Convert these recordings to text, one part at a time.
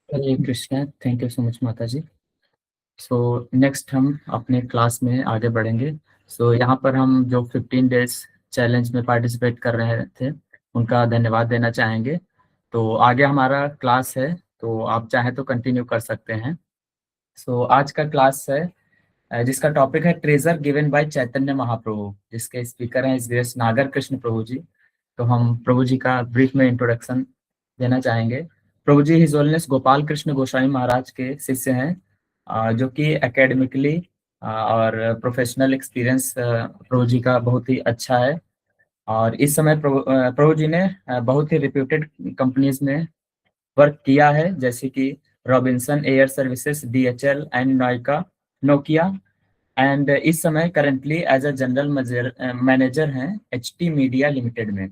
Hare Krishna. Thank you so much माता जी। So next हम अपने क्लास में आगे बढ़ेंगे। यहाँ पर हम जो 15 डेज चैलेंज में पार्टिसिपेट कर रहे थे उनका धन्यवाद देना चाहेंगे। तो आगे हमारा क्लास है, तो आप चाहें तो कंटिन्यू कर सकते हैं। आज का क्लास है जिसका टॉपिक है treasure given by Chaitanya Mahaprabhu, जिसके स्पीकर हैं इस नागर कृष्ण प्रभु जी। तो हम प्रभु जी का ब्रीफ में इंट्रोडक्शन देना चाहेंगे। प्रभु जी हिज होलीनेस गोपाल कृष्ण गोस्वामी महाराज के शिष्य हैं, जो कि एकेडमिकली और प्रोफेशनल एक्सपीरियंस प्रभु जी का बहुत ही अच्छा है। और इस समय प्रभु जी ने बहुत ही रिप्यूटेड कंपनीज में वर्क किया है, जैसे कि Robinson air services, DHL and Nokia, Nokia. And इस समय currently as a general manager हैं HT मीडिया लिमिटेड में।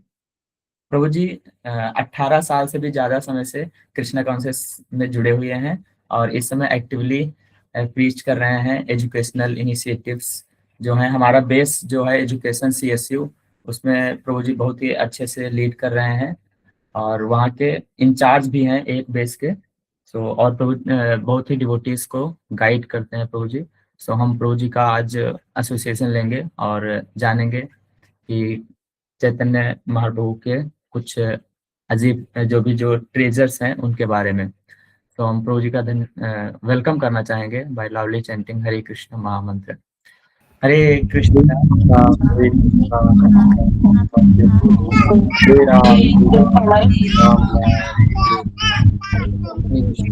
प्रभु जी 18 साल से भी ज्यादा समय से कृष्णा कॉन्शियस में जुड़े हुए हैं और इस समय एक्टिवली प्रीच कर रहे हैं एजुकेशनल इनिशिएटिव्स जो हैं। हमारा बेस जो है एजुकेशन CSU, उसमें प्रभु जी बहुत ही अच्छे से लीड कर रहे हैं और वहाँ के इंचार्ज भी हैं एक बेस के। और प्रभु बहुत ही डिवोटीज को गाइड करते हैं प्रभु जी। हम प्रभु जी का आज एसोसिएशन लेंगे और जानेंगे कि चैतन्य महाप्रभु के कुछ अजीब जो ट्रेजर्स हैं उनके बारे में। तो हम प्रभु जी का वेलकम करना चाहेंगे बाय लावली चैंटिंग हरे कृष्ण महामंत्र। हरे कृष्ण हरे कृष्ण हरे राम राम राम हरे कृष्ण।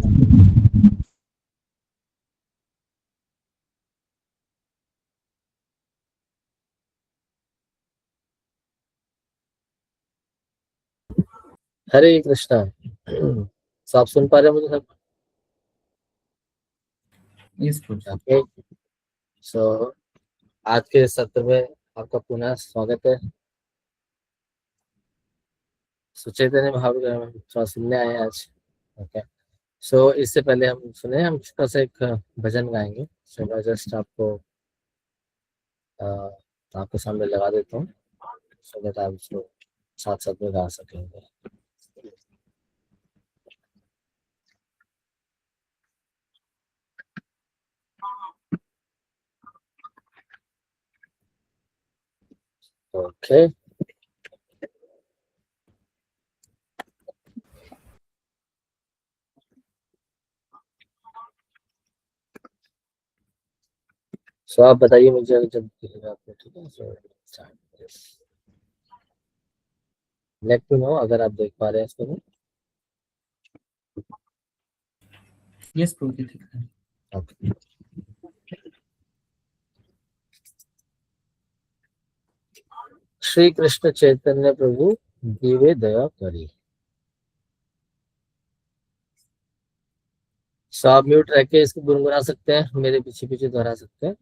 हरे कृष्णा। तो आप सुन पा रहे हैं मुझे सब? ओके। सो आज के सत्र में आपका पुनः स्वागत है। सुचेतन महाप्रभु हम थोड़ा सुनने आए हैं आज। ओके। इससे पहले हम सुने, हम छोटा सा एक भजन गाएंगे। मैं जस्ट आपके सामने लगा देता हूँ, सो दैट आप उसको साथ साथ में गा सकेंगे। ओके। आप बताइए मुझे जब दिखेगा आपको, ठीक है? लेट मी नो अगर आप देख पा रहे हैं इसको। यस प्रभु जी, ठीक है। ओके। श्री कृष्ण चैतन्य प्रभु दीवे दया करी। आप म्यूट रह के इसको गुनगुना सकते हैं, मेरे पीछे पीछे दोहरा सकते हैं।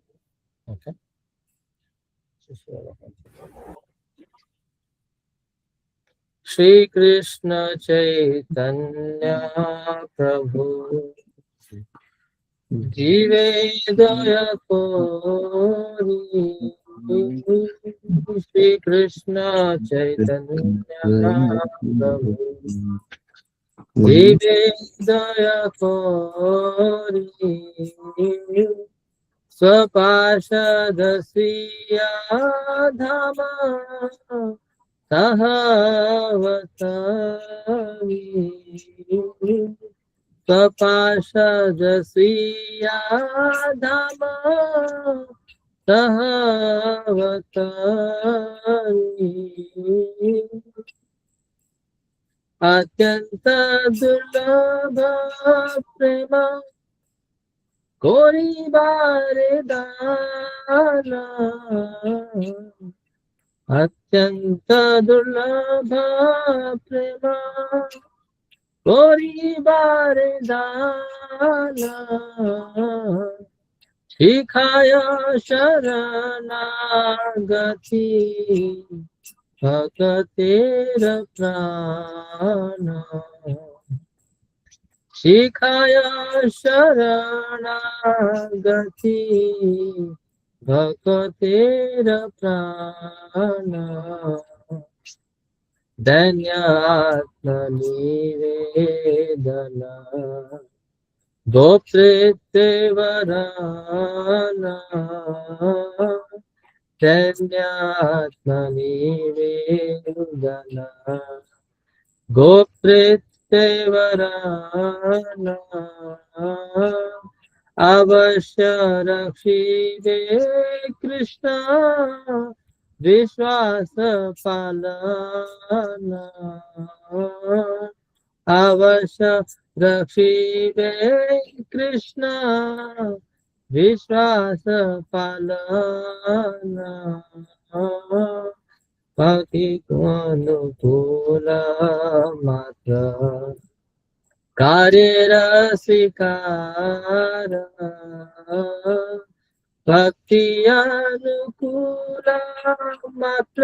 ओके। श्री कृष्ण चैतन्य प्रभु जीवे दया कोरी। श्री कृष्ण चैतन्य प्रभु जीवे दया कोरी। स्वपार्षद स्वीया धाम सहावतारी। स्वपार्षद स्वीया धाम सहावतारी। अत्यंत दुर्लभ प्रेम कोरी बारे दाना। अत्यंत दुर्लभ प्रेम कोरी बारे दाना। शिखाय शरणागति भगतेर प्राण। शिखाय शरणागति भगतेर प्राण। दैन्यात्मनिवेदना गोप्तृत्वराना दैन्यात्मनिवेदना गोप्तृत्वराना अवश्य रक्षिते कृष्ण विश्वास पालना अवश्य रक्षिते कृष्ण विश्वास पालना भक्ति को अनुकूल मात्र कार्य रसिकार भक्ति अनुकूल मात्र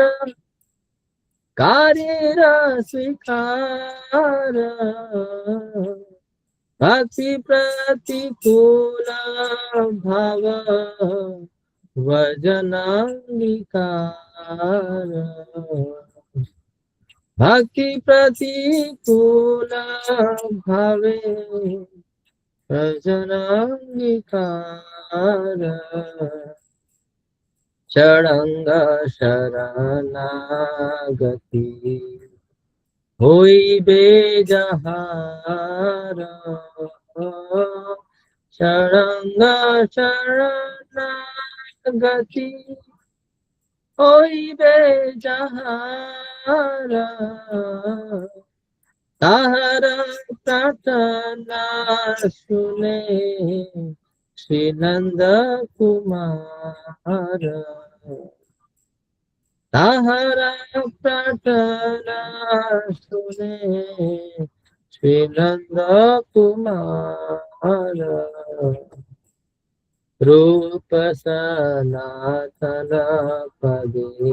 कार्य रसिकार भक्ति प्रतिकूल भाव वजनांगीकार भक्ति प्रतिकूल भावे वजनांगीकार षडंग शरणागति होई बेजहारा षडंग शरणागति होई बेजहारा ताहरा प्रार्थना सुने श्री नंद कुमार ताहरा प्रार्थना सुने श्री नंद कुमार रूप सनातन पदे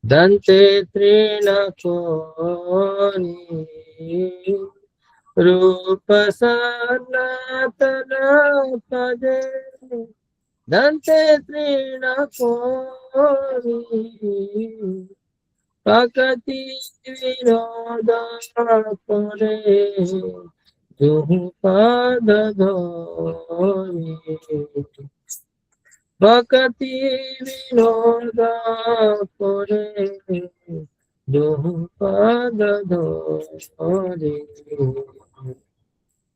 दंते त्रिनकोनी रूप सनातन पदे दंते त्रिनकोनी प्रकृति विनोद करे दुहु पद धोनी प्रकृति विनोद करे दुहु पद धोनी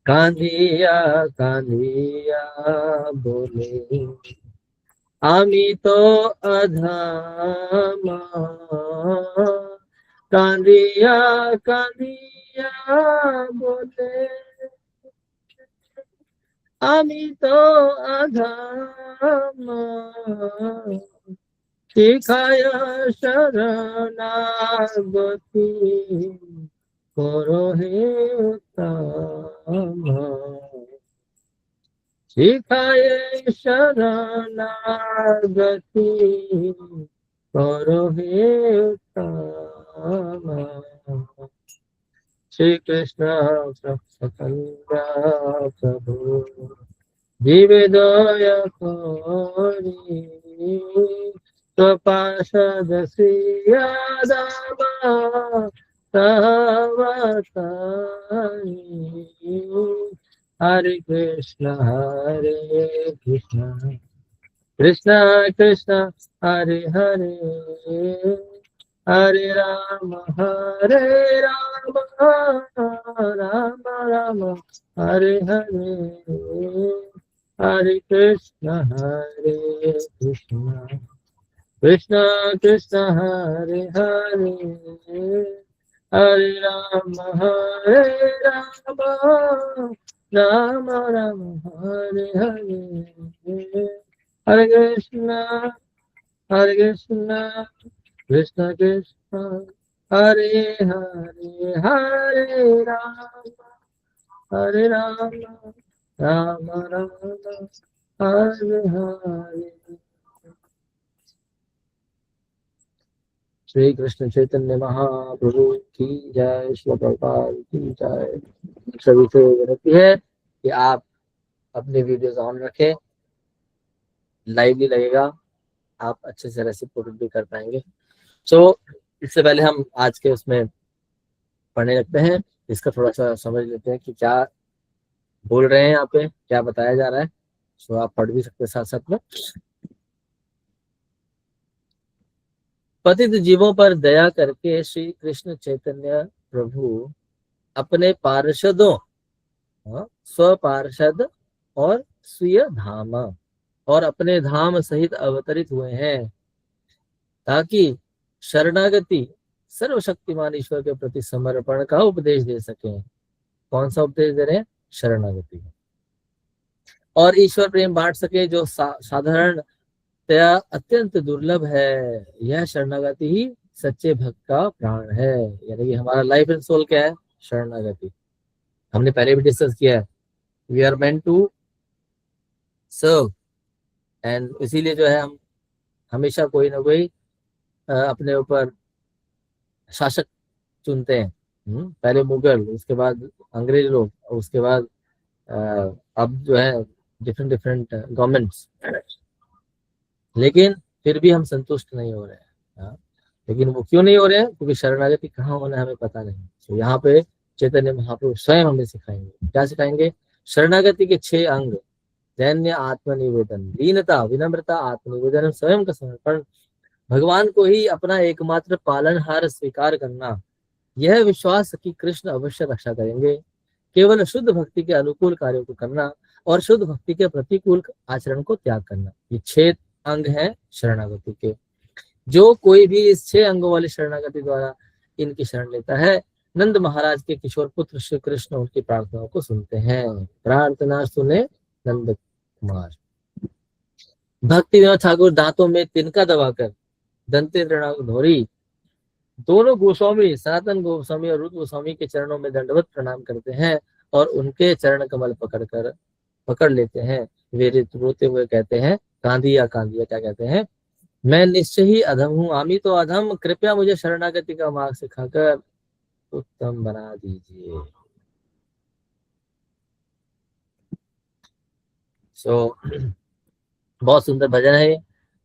कांदिया कांदिया बोले आमी तो अधमा कांदिया कांदिया बोले आमी तो अधमा शिखाय शरणागति करो हे उत्तम शिखाय शरणागति करो हे उत्तम श्री कृष्ण सतंगा प्रभु जीवदय कोरी स्वपाशद श्रियादामा सहवतारी हरे कृष्ण कृष्ण कृष्ण हरे हरे हरे राम राम राम हरे हरे हरे कृष्ण कृष्ण कृष्ण हरे हरे हरे राम राम राम हरे हरे हरे कृष्ण कृष्ण कृष्ण हरे हरे हरे राम राम हरे हरे श्री कृष्ण चैतन्य महाप्रभु की जय, श्री प्रभुपाद की जय। सभी से विनती है कि आप अपने वीडियोस ऑन रखें, लाइव भी लगेगा, आप अच्छे से रेसिप्रोकेट भी कर पाएंगे। सो इससे पहले हम आज के उसमें पढ़ने लगते हैं, इसका थोड़ा सा समझ लेते हैं कि क्या बोल रहे हैं यहाँ पे, क्या बताया जा रहा है। सो आप पढ़ भी सकते हैं साथ साथ में। पतित जीवों पर दया करके श्री कृष्ण चैतन्य प्रभु अपने पार्षदों, स्व पार्षद और स्वीय धाम और अपने धाम सहित अवतरित हुए हैं, ताकि शरणागति सर्वशक्तिमान ईश्वर के प्रति समर्पण का उपदेश दे सकें। कौन सा उपदेश दे रहे हैं? शरणागति। और ईश्वर प्रेम बांट सके जो साधारणतया अत्यंत दुर्लभ है। यह शरणागति ही सच्चे भक्त का प्राण है। यानी कि हमारा लाइफ एंड सोल क्या है? शरणागति। हमने पहले भी डिस्कस किया है, we are meant to serve, and इसीलिए जो है हम हमेशा कोई ना कोई अपने ऊपर शासक चुनते हैं। पहले मुगल, उसके बाद अंग्रेज लोग, उसके बाद अब जो है डिफरेंट डिफरेंट गवर्नमेंट्स। लेकिन फिर भी हम संतुष्ट नहीं हो रहे हैं। लेकिन वो क्यों नहीं हो रहे हैं? क्योंकि शरणागति कहाँ होना है हमें पता नहीं। तो यहाँ पे चैतन्य महाप्रभु स्वयं हमें सिखाएंगे। क्या सिखाएंगे? शरणागति के 6 अंग: दैन्य, आत्मनिवेदन, दीनता, विनम्रता, आत्मनिवेदन, स्वयं का समर्पण, भगवान को ही अपना एकमात्र पालनहार स्वीकार करना, यह विश्वास कि कृष्ण अवश्य रक्षा करेंगे, केवल शुद्ध भक्ति के अनुकूल कार्यों को करना और शुद्ध भक्ति के प्रतिकूल आचरण को त्याग करना। ये 6 अंग हैं शरणागति के। जो कोई भी इस 6 अंगों वाली शरणागति द्वारा इनकी शरण लेता है, नंद महाराज के किशोर पुत्र श्री कृष्ण उनकी प्रार्थनाओं को सुनते हैं। प्रार्थना सुने नंद कुमार। भक्ति विनोद ठाकुर दांतों में तिनका दबाकर दंते धोरी दोनों गोस्वामी, सनातन गोस्वामी और रुद्र गोस्वामी के चरणों में दंडवत प्रणाम करते हैं और उनके चरण कमल पकड़ लेते हैं। वे रोते हुए कहते हैं, कांदिया कांदिया, क्या कहते हैं? मैं निश्चय ही अधम हूँ, आमी तो अधम, कृपया मुझे शरणागति का मार्ग सिखाकर उत्तम बना दीजिए। बहुत सुंदर भजन है।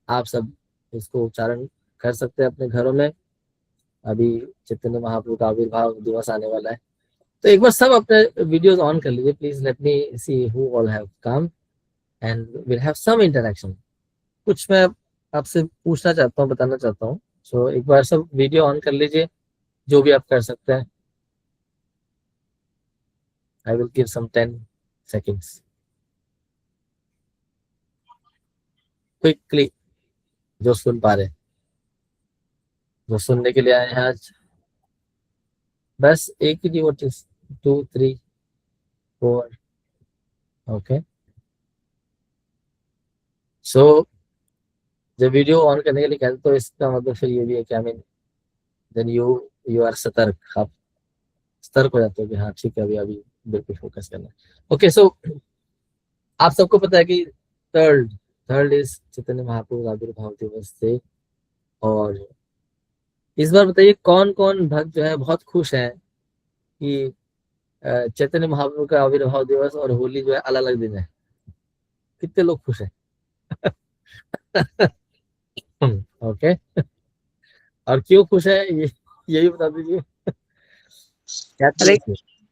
आप सब इसको उच्चारण कर सकते हैं अपने घरों में। अभी चैतन्य महाप्रभु का आविर्भाव दिवस आने वाला है, तो एक बार सब अपने वीडियोस ऑन कर लीजिए please. Let me see who all have come and will have some interaction. कुछ मैं आपसे पूछना चाहता हूँ, बताना चाहता हूँ। सो एक बार सब वीडियो ऑन कर लीजिए, जो भी आप कर सकते हैं। I will give some 10 seconds quickly. जो सुन पा रहे, जो सुनने के लिए आए हैं आज, बस एक ही नोटिस, 2 3 4। ओके, सो जब वीडियो ऑन करने के लिए कहते तो इसका मतलब फिर ये भी है कि I mean then you are सतर्क, आप सतर्क हो जाते हो कि हाँ ठीक है, अभी अभी बिल्कुल फोकस करना। ओके, सो आप सबको पता है कि थर्ड इज चैतन्य महाप्रभु आविर्भाव दिवस से। और इस बार बताइए कौन कौन भक्त जो है बहुत खुश है कि चैतन्य महाप्रभु का आविर्भाव दिवस और होली जो है अलग अलग दिन है? कितने लोग खुश है? ओके, और क्यों खुश है ये भी बता दीजिए। क्या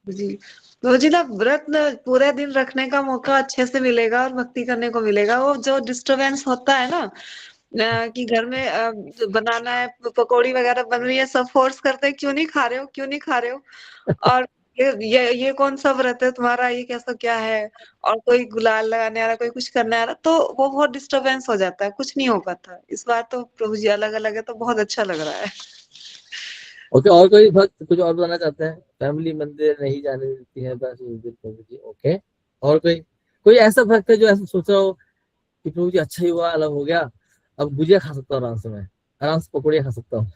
जी तो जी ना, व्रत पूरे दिन रखने का मौका अच्छे से मिलेगा और भक्ति करने को मिलेगा। वो जो डिस्टरबेंस होता है ना, कि घर में बनाना है, पकौड़ी वगैरह बन रही है, सब फोर्स करते हैं, क्यों नहीं खा रहे हो, क्यों नहीं खा रहे हो, और ये कौन सा व्रत है तुम्हारा, ये कैसा क्या है, और कोई गुलाल लगाने आ रहा, कोई कुछ करने आ रहा, तो वो बहुत डिस्टरबेंस हो जाता है, कुछ नहीं हो पाता। इस बार तो प्रभु जी अलग अलग है, तो बहुत अच्छा लग रहा है। ओके, और कोई भक्त कुछ और बताना चाहते हैं? फैमिली मंदिर नहीं जाने देती है बस उस दिन प्रभु जी। ओके, और कोई ऐसा भक्त है जो ऐसा सोच रहा हो कि प्रभु जी अच्छा ही हुआ, अलग हो गया, अब गुजिया खा सकता हूँ आराम से, मैं आराम से पकौड़िया खा सकता हूँ।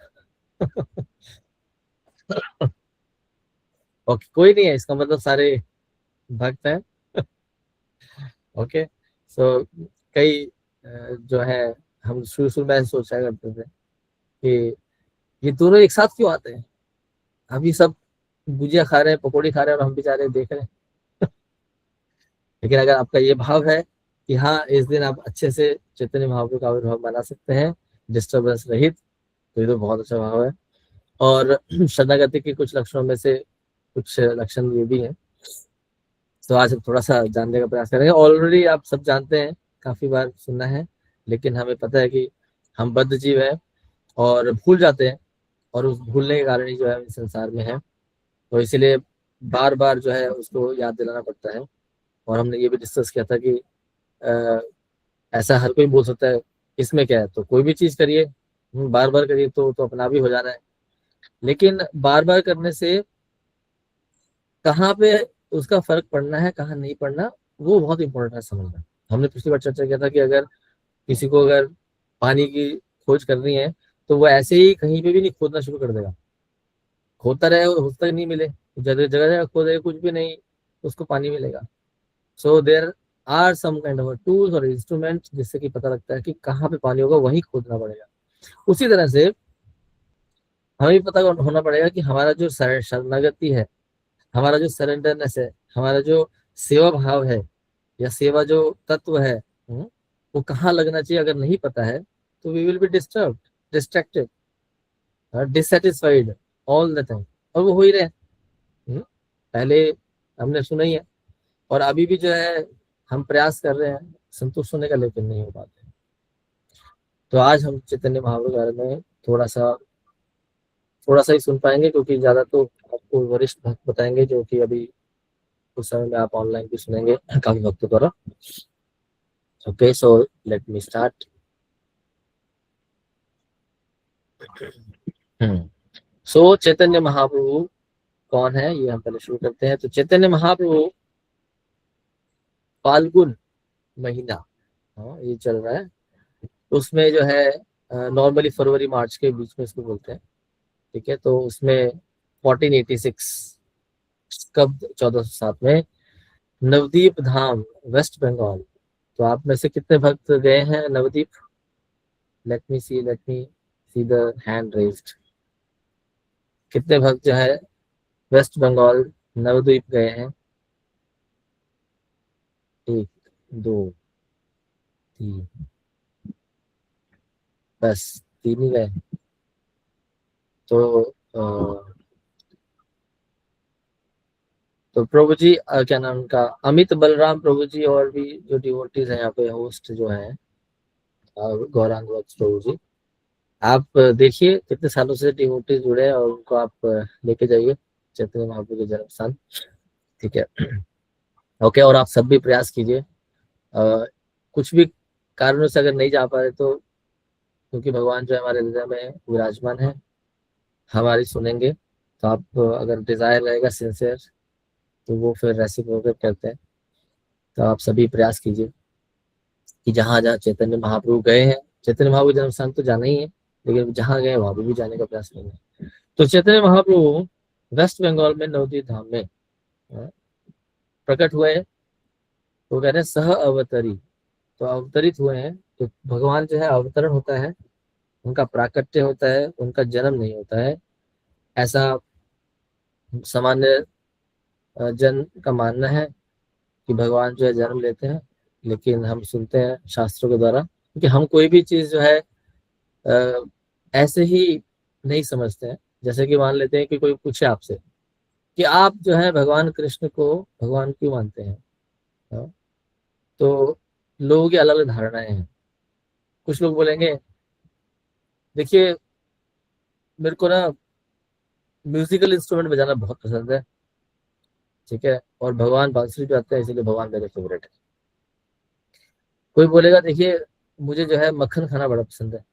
ओके, कोई नहीं है, इसका मतलब सारे भक्त हैं। ओके, सो कई जो है, हम शुरू शुरू में सोचा करते थे कि ये दोनों एक साथ क्यों आते हैं, अभी सब गुजिया खा रहे हैं, पकौड़ी खा रहे हैं और हम बेचारे देख रहे हैं। लेकिन अगर आपका ये भाव है कि हाँ इस दिन आप अच्छे से चैतन्य महाप्रभु का आविर्भाव मना सकते हैं डिस्टर्बेंस रहित, तो ये तो बहुत अच्छा भाव है। और शरणागति के कुछ लक्षणों में से कुछ लक्षण ये भी हैं। तो आज हम थोड़ा सा जानने का प्रयास करेंगे। ऑलरेडी आप सब जानते हैं, काफी बार सुना है, लेकिन हमें पता है कि हम बद्ध जीव हैं और भूल जाते हैं, और उस भूलने के कारण ही जो है इस संसार में है। तो इसीलिए बार बार जो है उसको याद दिलाना पड़ता है। और हमने ये भी डिस्कस किया था कि अ, ऐसा हर कोई बोल सकता है, इसमें क्या है, तो कोई भी चीज करिए, बार बार करिए तो अपना भी हो जाना है। लेकिन बार बार करने से कहाँ पे उसका फर्क पड़ना है, कहाँ नहीं पड़ना, वो बहुत इंपॉर्टेंट है समझना। हमने पिछली बार चर्चा किया था कि अगर किसी को अगर पानी की खोज करनी है, तो वो ऐसे ही कहीं पे भी नहीं खोदना शुरू कर देगा, खोदता रहे और उस तक नहीं मिले, जगह जगह जगह खोदेगा, कुछ भी नहीं उसको पानी मिलेगा। So there are some kind of tools और इंस्ट्रूमेंट जिससे कि पता लगता है कि कहाँ पे पानी होगा, वहीं खोदना पड़ेगा। उसी तरह से हमें भी पता होना पड़ेगा कि हमारा जो शरणागति है, हमारा जो सरेंडरनेस है, हमारा जो सेवा भाव है या सेवा जो तत्व है, वो कहाँ लगना चाहिए। अगर नहीं पता है तो we will be disturb, distracted, dissatisfied all the time, और वो हो ही रहे। पहले हमने सुना ही है, और अभी भी जो है हम प्रयास कर रहे हैं संतुष्ट होने का, लेकिन नहीं हो पाते। तो आज हम चैतन्य महाप्रभु के बारे में थोड़ा सा ही सुन पाएंगे, क्योंकि ज्यादा तो आपको वरिष्ठ भक्त बताएंगे, जो कि अभी उस समय में आप ऑनलाइन भी सुनेंगे काफी भक्तों द्वारा। Okay, so let me start. So Chaitanya Mahaprabhu कौन है, ये हम पहले शुरू करते हैं। तो चैतन्य महाप्रभु फाल्गुन महीना, ये चल रहा है, उसमें जो है नॉर्मली फरवरी मार्च के बीच में इसको बोलते हैं, ठीक है। तो उसमें 1486 कब 1407 में नवदीप धाम, वेस्ट बंगाल। तो आप में से कितने भक्त गए हैं Navdeep? Late me see the hand raised. कितने भक्त जो है वेस्ट बंगाल नवद्वीप गए हैं? 1, 2, 3, बस 3 ही गए। तो प्रभु जी, क्या नाम उनका, अमित बलराम प्रभु जी, और भी जो डिवोटीज हैं यहाँ पे, होस्ट जो हैं, गौरांग वत्स प्रभु जी, आप देखिए कितने सालों से डिवोटीज जुड़े हैं, और उनको आप लेके जाइए चैतन्य महाप्रभु के जन्म स्थान, ठीक है। ओके, और आप सब भी प्रयास कीजिए। कुछ भी कारणों से अगर नहीं जा पा रहे, तो क्योंकि भगवान जो है हमारे हृदय में विराजमान है, हमारी सुनेंगे। तो आप अगर डिजायर रहेगा सिंसियर, तो वो फिर रेसिप्रोकेट करते हैं। तो आप सभी प्रयास कीजिए कि जहाँ जहाँ चैतन्य महाप्रभु गए हैं, चैतन्य महाप्रभु जन्म स्थान तो जाना ही है, लेकिन जहाँ गए वहां भी जाने का प्रयास करेंगे। तो चैतन्य महाप्रभु वेस्ट बंगाल में नवदीप धाम में प्रकट हुए। तो कह रहे हैं सह अवतरी, तो अवतरित हुए हैं। तो भगवान जो है अवतरण होता है, उनका प्राकट्य होता है, उनका जन्म नहीं होता है, ऐसा सामान्य जन का मानना है कि भगवान जो है जन्म लेते हैं। लेकिन हम सुनते हैं शास्त्रों के द्वारा, क्योंकि हम कोई भी चीज जो है ऐसे ही नहीं समझते हैं। जैसे कि मान लेते हैं कि कोई पूछे आपसे कि आप जो है भगवान कृष्ण को भगवान क्यों मानते हैं, तो लोगों की अलग अलग धारणाएं हैं। कुछ लोग बोलेंगे, देखिए मेरे को ना म्यूजिकल इंस्ट्रूमेंट बजाना बहुत पसंद है, ठीक है, और भगवान बांसुरी बजाते हैं, इसलिए भगवान मेरे फेवरेट है। कोई बोलेगा, देखिए मुझे जो है मक्खन खाना बड़ा पसंद है,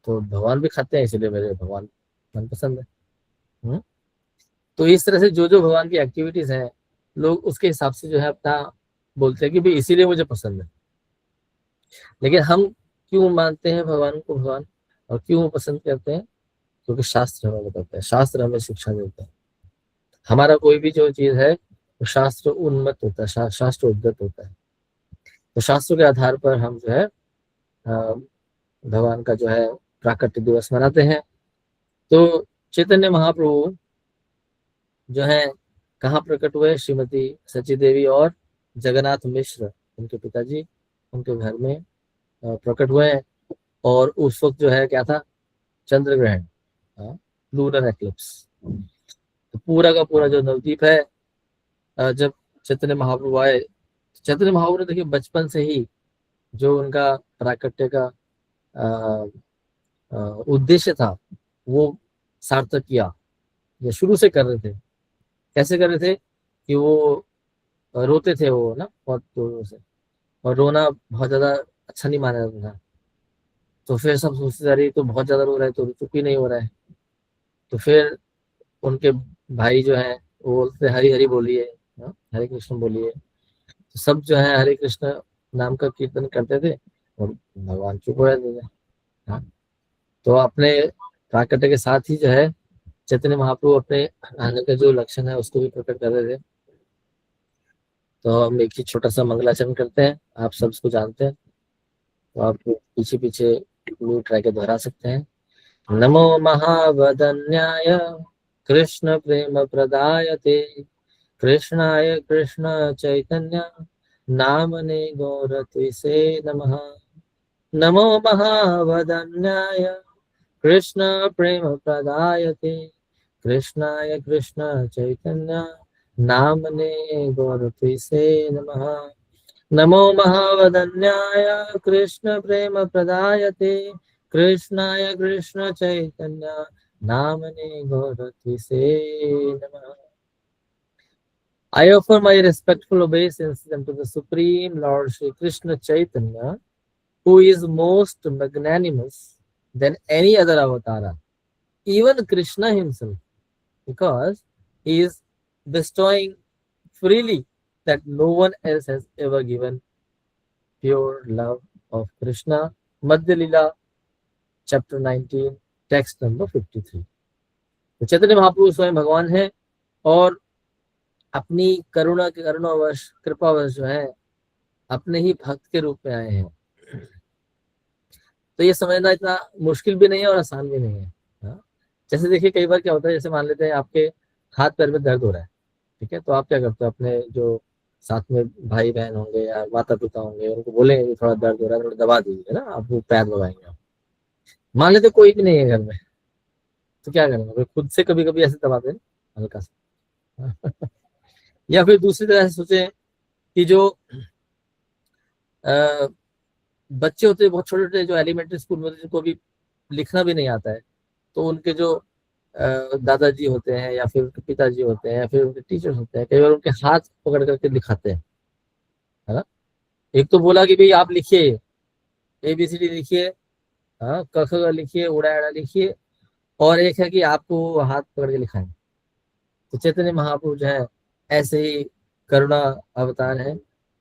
तो भगवान भी खाते हैं, इसलिए मेरे भगवान मन पसंद है। तो इस तरह से जो जो भगवान की एक्टिविटीज हैं, लोग उसके हिसाब से जो है अपना बोलते हैं कि भाई इसीलिए मुझे पसंद है। लेकिन हम क्यों मानते हैं भगवान को भगवान, और क्यों पसंद करते हैं? क्योंकि शास्त्र हमें बताता है, शास्त्र हमें शिक्षा देता है। हमारा कोई भी जो चीज है वो शास्त्र उन्मत्त होता है, शास्त्र उद्धत होता है। तो शास्त्रों के आधार पर हम जो है भगवान का जो है प्राकट्य दिवस मनाते हैं। तो चैतन्य महाप्रभु जो है कहाँ प्रकट हुए? श्रीमती सची देवी और जगन्नाथ मिश्र, उनके पिताजी, उनके घर में प्रकट हुए हैं। और उस वक्त जो है क्या था? चंद्र ग्रहण। Lunar eclipse. तो पूरा का पूरा जो नवद्वीप है, जब चैतन्य महाप्रभु आए, चैतन्य महाप्रभु ने देखिए बचपन से ही जो उनका प्राकट्य का उद्देश्य था वो सार्थक किया। ये शुरू से कर रहे थे। कैसे कर रहे थे कि वो रोते थे वो ना बहुत जोरों से, और रोना बहुत ज्यादा अच्छा नहीं माना जाता था। तो फिर सब सोचते जा रही तो बहुत ज्यादा रो रहा है तो चुप ही नहीं हो रहा है। तो फिर उनके भाई जो है वो बोलते हरि हरि बोलिए, हरे कृष्ण बोलिए। तो सब जो है हरे कृष्ण नाम का कीर्तन करते थे और भगवान चुप हो जाते थे। हाँ, तो अपने प्राकट्य के साथ ही जो है चैतन्य महाप्रभु अपने आने का जो लक्षण है उसको भी प्रकट कर रहे थे। तो हम एक ही छोटा सा मंगलाचरण करते हैं, आप सब इसको जानते हैं, तो आप पीछे पीछे म्यूट रह के दोहरा सकते हैं। नमो महावदन्याय कृष्ण प्रेम प्रदायते कृष्णाय कृष्ण चैतन्य नामने गौरत्विसे नमः। नमो महावदन्याय कृष्ण प्रेम प्रदायते कृष्णाय कृष्ण चैतन्य नामने गौरत्विसे नमः। नमो महावदन्याय कृष्ण प्रेम प्रदायते कृष्णाय कृष्ण चैतन्य नामने गौरत्विसे नमः। I offer my respectful obeisances unto the Supreme Lord Shri Krishna Chaitanya, who is most magnanimous than any other avatara, even Krishna himself, because he is bestowing freely that no one else has ever given pure love of Krishna. Madhya Lila, chapter 19, text number 53. तो चैतन्य महाप्रभु स्वयं भगवान है और अपनी करुणा के करुणावश कृपावश जो है अपने ही भक्त के रूप में आए हैं। तो ये समझना इतना मुश्किल भी नहीं है और आसान भी नहीं है। जैसे देखिए कई बार क्या होता है, जैसे मान लेते हैं आपके हाथ पैर में दर्द हो रहा है, ठीक है, तो आप क्या करते हो, अपने जो साथ में भाई बहन होंगे या माता पिता होंगे उनको बोलेंगे कि थोड़ा दर्द हो रहा है, थोड़ा दबा दीजिए ना, आप वो पैर दबाएंगे। मान लेते कोई भी नहीं है घर में, तो क्या करेंगे, खुद से कभी कभी ऐसे दबाते हैं हल्का सा। या फिर दूसरी तरह से सोचे कि जो बच्चे होते हैं बहुत छोटे छोटे, जो एलिमेंट्री स्कूल में जिनको भी लिखना भी नहीं आता है, तो उनके जो दादाजी होते हैं या फिर उनके पिताजी होते हैं या फिर उनके टीचर्स होते हैं, कई बार उनके हाथ पकड़ करके दिखाते हैं, है ना। एक तो बोला कि भाई आप लिखिए ABCD लिखिए, हाँ, क ख ग लिखिए, उड़ा एड़ा लिखिए, और एक है कि आपको हाथ पकड़ के लिखाएं। तो चैतन्य महाप्रभु जो है ऐसे ही करुणा अवतार है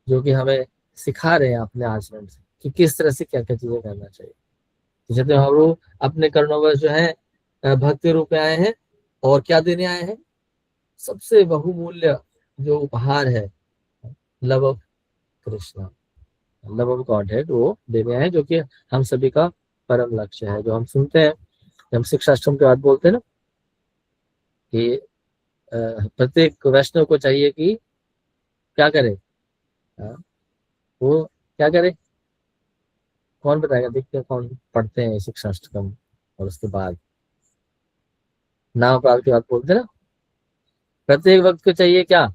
जो कि हमें सिखा रहे हैं अपने आचरण से कि किस तरह से क्या क्या चीजें करना चाहिए। तो चैतन्य महाप्रभु अपने करुणावश जो है भक्ति रूप में आए हैं और क्या देने आए हैं, सबसे बहुमूल्य जो उपहार है love of Krishna, love of godhead, वो देने आए हैं, जो कि हम सभी का परम लक्ष्य है। जो हम सुनते हैं, हम शिक्षाश्रम के बाद बोलते हैं ना कि प्रत्येक वैष्णव को चाहिए कि क्या करे, वो क्या करे, कौन बताएगा, देखते हैं कौन पढ़ते हैं शिक्षाष्टकम और उसके बाद नाम प्राप्त के बाद बोलते हैं ना, प्रत्येक वक्त को चाहिए क्या,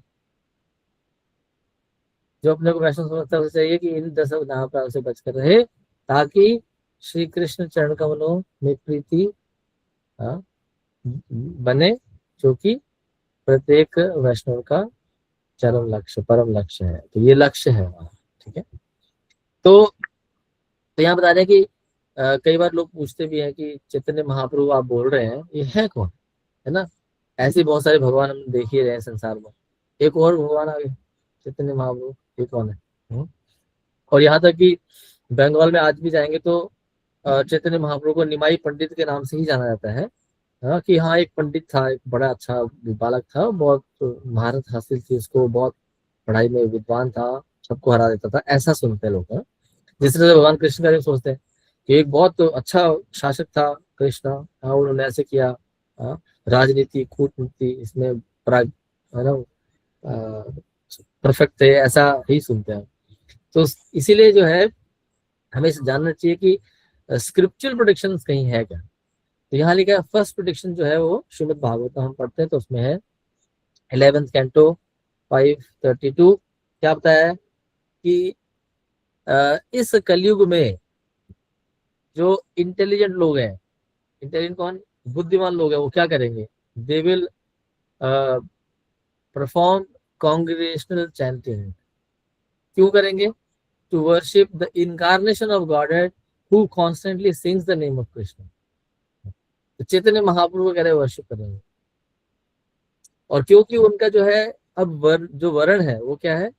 जो अपने को वैष्णव समझता है उसे चाहिए कि इन 10 नाम प्राप्त से बचकर रहे, ताकि श्री कृष्ण चरण कमलों में प्रीति बने, जो कि प्रत्येक वैष्णव का चरम लक्ष्य, परम लक्ष्य है। तो ये लक्ष्य है हमारा, ठीक है। तो यहाँ बता रहे हैं कि कई बार लोग पूछते भी हैं कि चैतन्य महाप्रभु आप बोल रहे हैं, ये है कौन, है ना। ऐसे बहुत सारे भगवान हम देख ही रहे हैं संसार में, एक और भगवान आ गए चैतन्य महाप्रभु, ये कौन है। और यहाँ तक कि बंगाल में आज भी जाएंगे तो चैतन्य महाप्रभु को निमाई पंडित के नाम से ही जाना जाता है। कि हाँ, एक पंडित था, एक बड़ा अच्छा बालक था, बहुत महारत हासिल थी उसको, बहुत पढ़ाई में विद्वान था, सबको हरा देता था, ऐसा सुनते हैं लोग। जिस तरह से भगवान कृष्ण का सोचते हैं कि एक बहुत अच्छा शासक था कृष्ण, उन्होंने ऐसे किया, राजनीति कूटनीति इसमें है ना परफेक्ट थे, ऐसा ही सुनते हैं। तो इसीलिए जो है हमें जानना चाहिए कि स्क्रिप्चुअल प्रोडिक्शन कहीं है क्या, तो यहाँ लिखा है फर्स्ट प्रेडिक्शन जो है वो श्रीमद् भागवतम हम पढ़ते हैं तो उसमें है 11th कैंटो 5:32 क्या बताया है कि इस कलयुग में जो इंटेलिजेंट लोग हैं, इंटेलिजेंट कौन, बुद्धिमान लोग हैं, वो क्या करेंगे, they will perform congregational chanting. क्यों करेंगे, to worship the incarnation of Godhead who constantly sings the name of Krishna. तो चैतन्य महाप्रभु वगैरह वर्शिप करेंगे। और क्योंकि उनका जो है अब जो वर्ण है वो क्या है,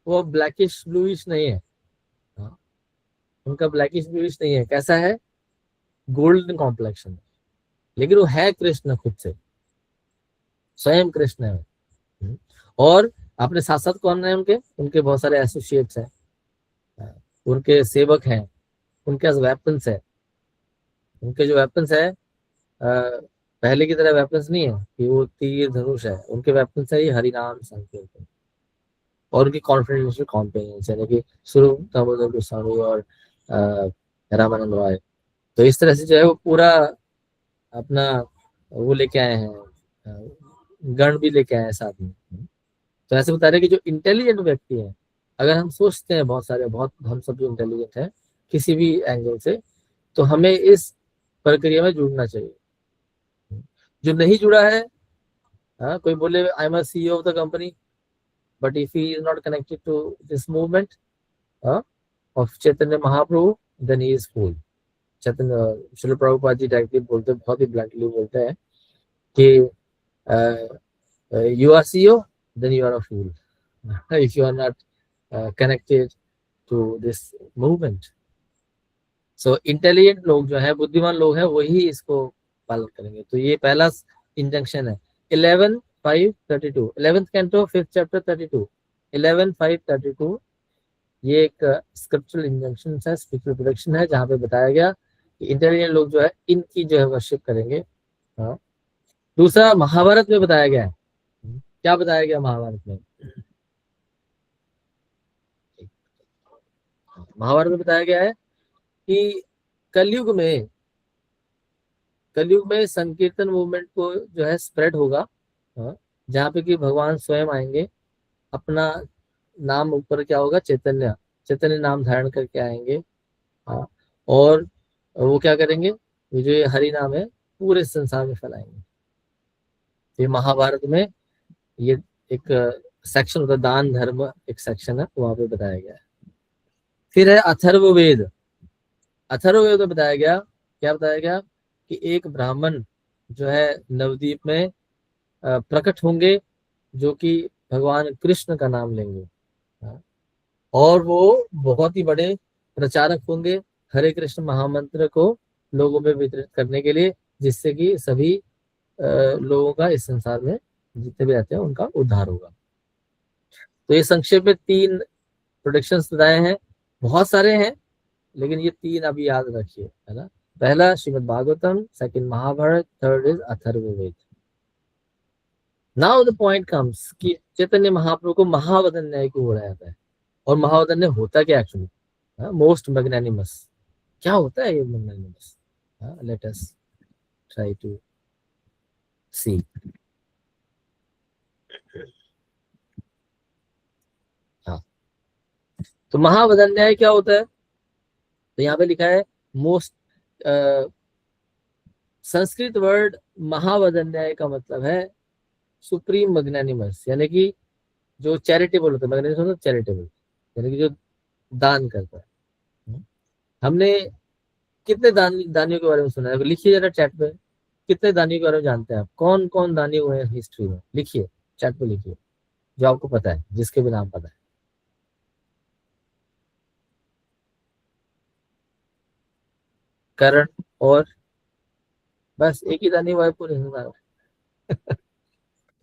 वो ब्लैकिश ब्लूइश नहीं है। हाँ, उनका ब्लैकिश ब्लूइश नहीं है, कैसा है, गोल्डन कॉम्प्लेक्शन, लेकिन वो है कृष्ण, खुद से स्वयं कृष्ण है। और अपने साथ साथ कौन है उनके, उनके बहुत सारे एसोसिएट्स हैं, उनके सेवक हैं, उनके पास वेपन्स है। उनके जो वेपन्स है पहले की तरह वेपन्स नहीं है कि वो तीर धनुष है, उनके वेपन्स है ये हरिनाम संकीर्तन और उनके कॉन्फिडेंशियल कॉम्पेनियंस यानी कि स्वरूप दामोदर गोस्वामी और रामानंद रॉय। तो इस तरह से जो है वो पूरा अपना वो लेके आए हैं, गण भी लेके आए हैं साथ में। तो ऐसे बता रहे हैं कि जो इंटेलिजेंट व्यक्ति है, अगर हम सोचते हैं बहुत सारे, बहुत हम सब जो इंटेलिजेंट है किसी भी एंगल से, तो हमें इस प्रक्रिया में जुड़ना चाहिए। जो नहीं जुड़ा है, कोई बोले I am CEO of the company, but if he is not connected to this movement of Chaitanya Mahaprabhu, then he is fool. Chaitanya Srila Prabhupada ji directly बोलते, बहुत ही ब्लंटली बोलते हैं कि you are CEO, then you are a fool if you are not connected to this movement. So intelligent लोग जो है, बुद्धिमान लोग हैं, वही इसको पालन करेंगे। तो ये पहला इंजंक्शन है 11:5:32, 11th कैंटो 5th चैप्टर 32, 11:5:32। ये एक स्क्रिप्चुरल इंजंक्शन है, स्पिरिचुअल प्रोडक्शन है, जहाँ पे बताया गया कि इंटेलिजेंट लोग जो है इनकी जो है वर्शिप करेंगे। हाँ। दूसरा महाभारत में बताया गया है, क्या बताया गया महाभारत में, महाभारत में बताया गया है कि कलयुग में संकीर्तन मूवमेंट को जो है स्प्रेड होगा, जहाँ पे कि भगवान स्वयं आएंगे, अपना नाम ऊपर क्या होगा, चैतन्य, चैतन्य नाम धारण करके आएंगे। हाँ, और वो क्या करेंगे, ये जो ये हरि नाम है पूरे संसार में फैलाएंगे। ये महाभारत में ये एक सेक्शन होता है, दान धर्म एक सेक्शन है, वहां पे बताया गया है। फिर है अथर्ववेद। अथर्ववेद में बताया गया, क्या बताया गया कि एक ब्राह्मण जो है नवद्वीप में प्रकट होंगे, जो कि भगवान कृष्ण का नाम लेंगे, और वो बहुत ही बड़े प्रचारक होंगे हरे कृष्ण महामंत्र को लोगों में वितरित करने के लिए, जिससे कि सभी लोगों का इस संसार में जितने भी रहते हैं उनका उद्धार होगा। तो ये संक्षेप में 3 प्रोडिक्शंस बताए हैं, बहुत सारे हैं लेकिन ये 3 अभी याद रखिए, है ना। पहला Srimad Bhagavatam, second Mahabharata, third is Atharvaveda. Now the point comes कि चैतन्य महाप्रभु को महावदन्याय क्यों बोला जाता है, और महावदन्य होता क्या एक्चुअली, मोस्ट मैग्नानिमस, क्या होता है ये magnanimous, let us try to see. हाँ, तो महावदन्याय क्या होता है, तो यहाँ पे लिखा है मोस्ट, संस्कृत वर्ड महावदन्याय का मतलब है सुप्रीम मैग्नानिमस, यानी कि जो चैरिटेबल होता है, मैग्नानिमस होता है चैरिटेबल, यानी कि जो दान करता है। हमने कितने दानियों के बारे में सुना है, लिखिए जरा चैट पे, कितने दानियों के बारे में जानते हैं आप, कौन कौन दानी हुए हैं हिस्ट्री में, लिखिए चैट पे लिखिए जो आपको पता है, जिसके भी नाम पता है। करण, और बस एक ही दानी हुआ है पूरे हिंदुस्तान में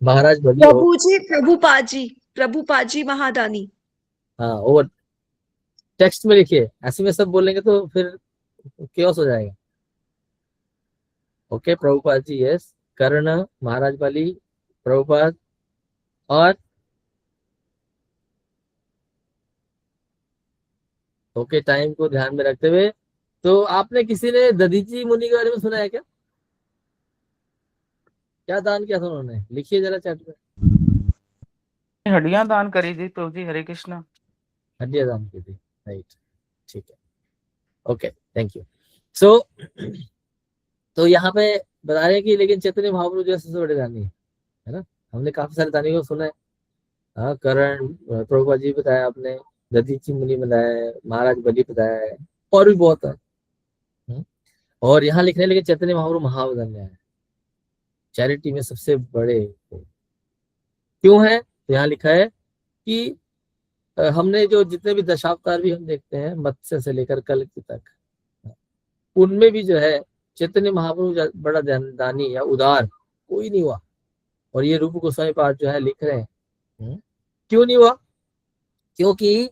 महाराज बली हो। प्रभु जी, प्रभुपाजी महादानी। हाँ, और टेक्स्ट में लिखिए, ऐसे में सब बोलेंगे तो फिर केओस हो जाएगा। ओके, प्रभुपाद जी यस, कर्ण, महाराज बली, प्रभुपाद, और ओके, टाइम को ध्यान में रखते हुए, तो आपने किसी ने दधीची मुनि के बारे में सुना है क्या, क्या दान किया था उन्होंने, लिखिए जरा चैट में। हड्डियां दान करी थी प्रभु जी, हरे कृष्णा। हड्डियां दान की थी, राइट, ठीक है, ओके, थैंक यू। सो तो यहाँ पे बता रहे हैं कि लेकिन चैतन्य महाप्रभु जो है सबसे बड़े दानी है ना। हमने काफी सारे दानी को सुना है, हाँ, करण प्रभुपाद जी बताया आपने, दधीची मुनि बताया, महाराज बलि बताया है, और भी बहुत है। और यहाँ लिखने लगे चैतन्य महाप्रभु महावदन्य है, चैरिटी में सबसे बड़े क्यों है। तो यहाँ लिखा है कि हमने जो जितने भी दशावतार भी हम देखते हैं मत्स्य से लेकर कल्कि तक, उनमें भी जो है चैतन्य महाप्रभु बड़ा दानी या उदार कोई नहीं हुआ। और ये रूप गोस्वामी पाठ जो है लिख रहे हैं, क्यों नहीं हुआ, क्योंकि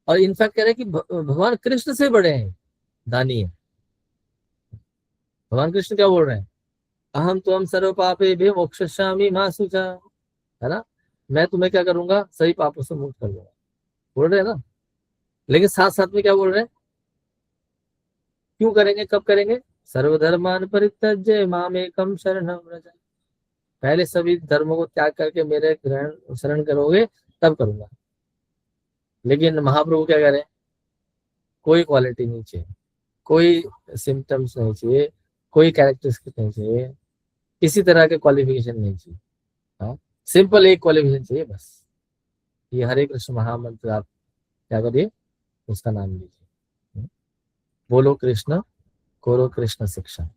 और इनफैक्ट कह रहे हैं कि भगवान कृष्ण से बड़े हैं दानी है। भगवान कृष्ण क्या बोल रहे हैं, अहम त्वम सर्व पापे भे मोक्षयिष्यामि मा शुचा, है ना, मैं तुम्हें क्या करूंगा, सभी पापों से मुक्त कर दूंगा, बोल रहे हैं ना। लेकिन साथ साथ में क्या बोल रहे हैं, क्यों करेंगे, कब करेंगे, सर्वधर्मान परित्यज्य मामेकम शरणं व्रज, पहले सभी धर्मों को त्याग करके मेरे ग्रहण शरण करोगे तब करूंगा। लेकिन महाप्रभु क्या करें, कोई क्वालिटी नहीं चाहिए, कोई सिम्टम्स नहीं चाहिए, कोई कैरेक्टरिस्टिक नहीं चाहिए, किसी तरह के क्वालिफिकेशन नहीं चाहिए, हाँ, सिंपल एक क्वालिफिकेशन चाहिए बस, ये हरे कृष्ण महामंत्र आप क्या करिए, उसका नाम लीजिए, बोलो कृष्ण करो कृष्ण शिक्षा।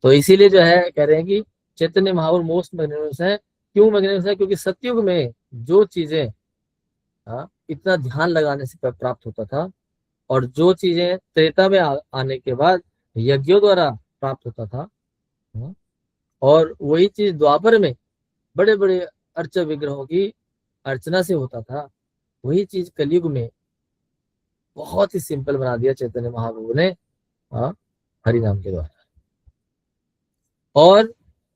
तो इसीलिए जो है कह रहे हैं कि चैतन्य महाप्रभु मोस्ट मैग्नेनिमस है। क्यों मैग्नेनिमस है, क्योंकि सतयुग में जो चीजें इतना ध्यान लगाने से प्राप्त होता था, और जो चीजें त्रेता में आने के बाद यज्ञों द्वारा प्राप्त होता था, और वही चीज द्वापर में बड़े बड़े अर्च विग्रहों की अर्चना से होता था, वही चीज कलयुग में बहुत ही सिंपल बना दिया चैतन्य महाप्रभु ने हरि नाम के द्वारा। और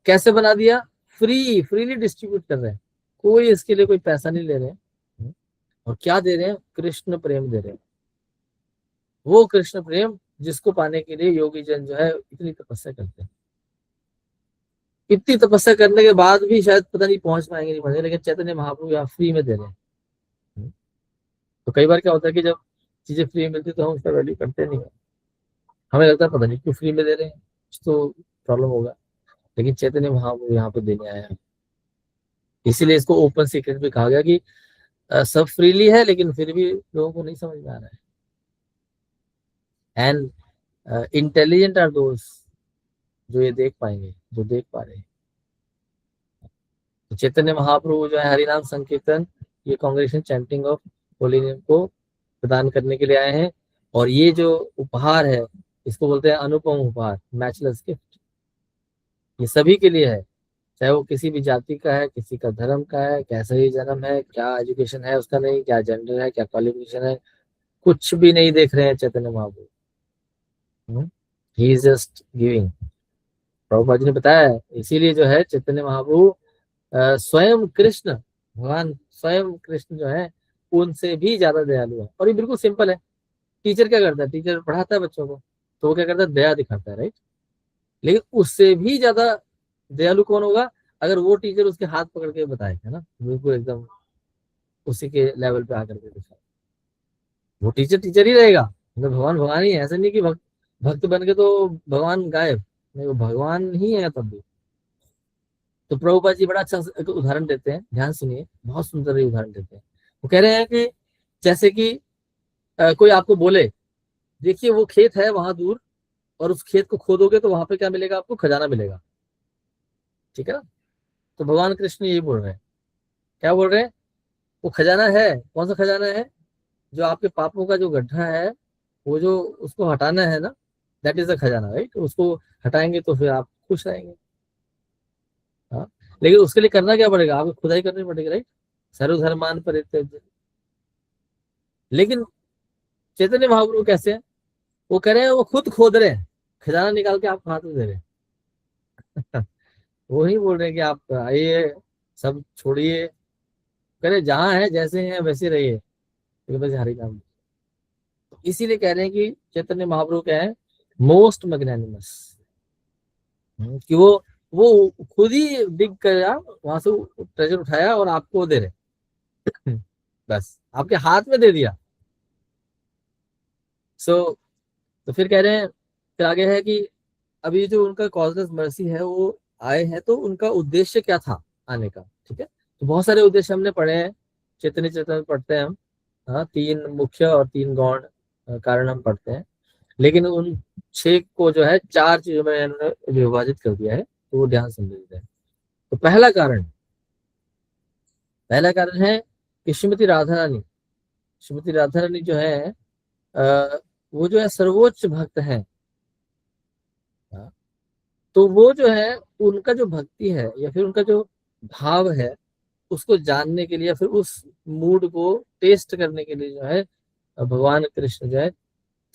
कैसे बना दिया, फ्रीली डिस्ट्रीब्यूट कर रहे हैं, कोई इसके लिए कोई पैसा नहीं ले रहे हैं, और क्या दे रहे हैं, कृष्ण प्रेम दे रहे हैं, वो कृष्ण प्रेम जिसको पाने के लिए योगी जन जो है इतनी तपस्या करते हैं, इतनी तपस्या करने के बाद भी शायद पता नहीं पहुंच पाएंगे नहीं पहुंचेंगे, लेकिन चैतन्य महाप्रभु यहाँ फ्री में दे रहे हैं। तो कई बार क्या होता है कि जब चीजें फ्री मिलती तो हम उसका वैल्यू करते नहीं है, हमें लगता है पता नहीं क्यों फ्री में दे रहे हैं, तो प्रॉब्लम होगा, लेकिन चैतन्य महाप्रभु यहाँ पे देने आया है। इसीलिए इसको ओपन सीक्रेट भी कहा गया कि सब फ्रीली है, लेकिन फिर भी लोगों को नहीं समझ में आ रहा है। एंड इंटेलिजेंट आर दोस जो ये देख पाएंगे, जो देख पा रहे हैं। तो चैतन्य महाप्रभु जो है हरिनाम संकीर्तन, ये congregation chanting of holy name को प्रदान करने के लिए आए हैं। और ये जो उपहार है इसको बोलते हैं अनुपम उपहार, मैचलेस गिफ्ट, ये सभी के लिए है, चाहे वो किसी भी जाति का है, किसी का धर्म का है, कैसा ही जन्म है, क्या एजुकेशन है उसका नहीं, क्या जेंडर है, क्या क्वालिफिकेशन है, कुछ भी नहीं देख रहे हैं Chaitanya Mahaprabhu, he is just giving. Prabhupada ji ने बताया है, इसीलिए जो है चैतन्य महाप्रभु स्वयं कृष्ण, भगवान स्वयं कृष्ण जो है उनसे भी ज्यादा दयालु है। और ये बिल्कुल सिंपल है, टीचर क्या करता है, टीचर पढ़ाता है बच्चों को, तो वो क्या करता है, दया दिखाता है, राइट। लेकिन उससे भी ज्यादा दयालु कौन होगा, अगर वो टीचर उसके हाथ पकड़ के बताए, है ना, बिल्कुल एकदम उसी के लेवल पे आकर के दिखाए, वो टीचर टीचर ही रहेगा, मतलब भगवान भगवान ही है। ऐसा नहीं कि भक्त बन के तो भगवान गायब, नहीं, वो भगवान ही है तब भी। तो प्रभुपाद जी बड़ा अच्छा एक उदाहरण देते हैं, ध्यान सुनिए, बहुत सुंदर उदाहरण देते हैं। वो कह रहे हैं कि जैसे कि कोई आपको बोले, देखिए वो खेत है वहां दूर, और उस खेत को खोदोगे तो वहां पे क्या मिलेगा, आपको खजाना मिलेगा, ठीक है ना। तो भगवान कृष्ण यही बोल रहे हैं, क्या बोल रहे हैं, वो खजाना है, कौन सा खजाना है, जो आपके पापों का जो गड्ढा है, वो जो उसको हटाना है ना, दैट इज द खजाना, राइट। उसको हटाएंगे तो फिर आप खुश रहेंगे, हाँ। लेकिन उसके लिए करना क्या पड़ेगा, आपको खुदाई करनी पड़ेगी, राइट, सर्वधर्मान परित्यज्य। लेकिन चैतन्य महाप्रभु कैसे हैं, वो कह रहे हैं, वो खुद खोद रहे हैं, खजाना निकाल के आपको हाथ में दे रहे हैं वो ही बोल रहे हैं कि आप आइए, सब छोड़िए, करे जहां है जैसे हैं वैसे रहिए, बस हरि नाम। तो इसीलिए कह रहे हैं कि चैतन्य महाप्रभु क्या है, मोस्ट मैग्नेनिमस, कि वो खुद ही डिग गया, वहां से ट्रेजर उठाया और आपको दे रहे बस आपके हाथ में दे दिया। सो तो फिर कह रहे हैं, फिर आगे है कि अभी जो उनका कॉजलेस मर्सी है वो आए हैं, तो उनका उद्देश्य क्या था आने का, ठीक है। तो बहुत सारे उद्देश्य हमने पढ़े हैं, चैतन्य चेतन में पढ़ते हैं हम। हाँ, 3 मुख्य और 3 गौण कारण हम पढ़ते हैं, लेकिन उन 6 को जो है 4 चीजों में इन्होंने विभाजित कर दिया है, तो वो ध्यान से समझते हैं। तो पहला कारण है कि श्रीमती राधा रानी जो है वो जो है सर्वोच्च भक्त है। तो वो जो है उनका जो भक्ति है या फिर उनका जो भाव है उसको जानने के लिए या फिर उस मूड को टेस्ट करने के लिए जो है भगवान कृष्ण जो है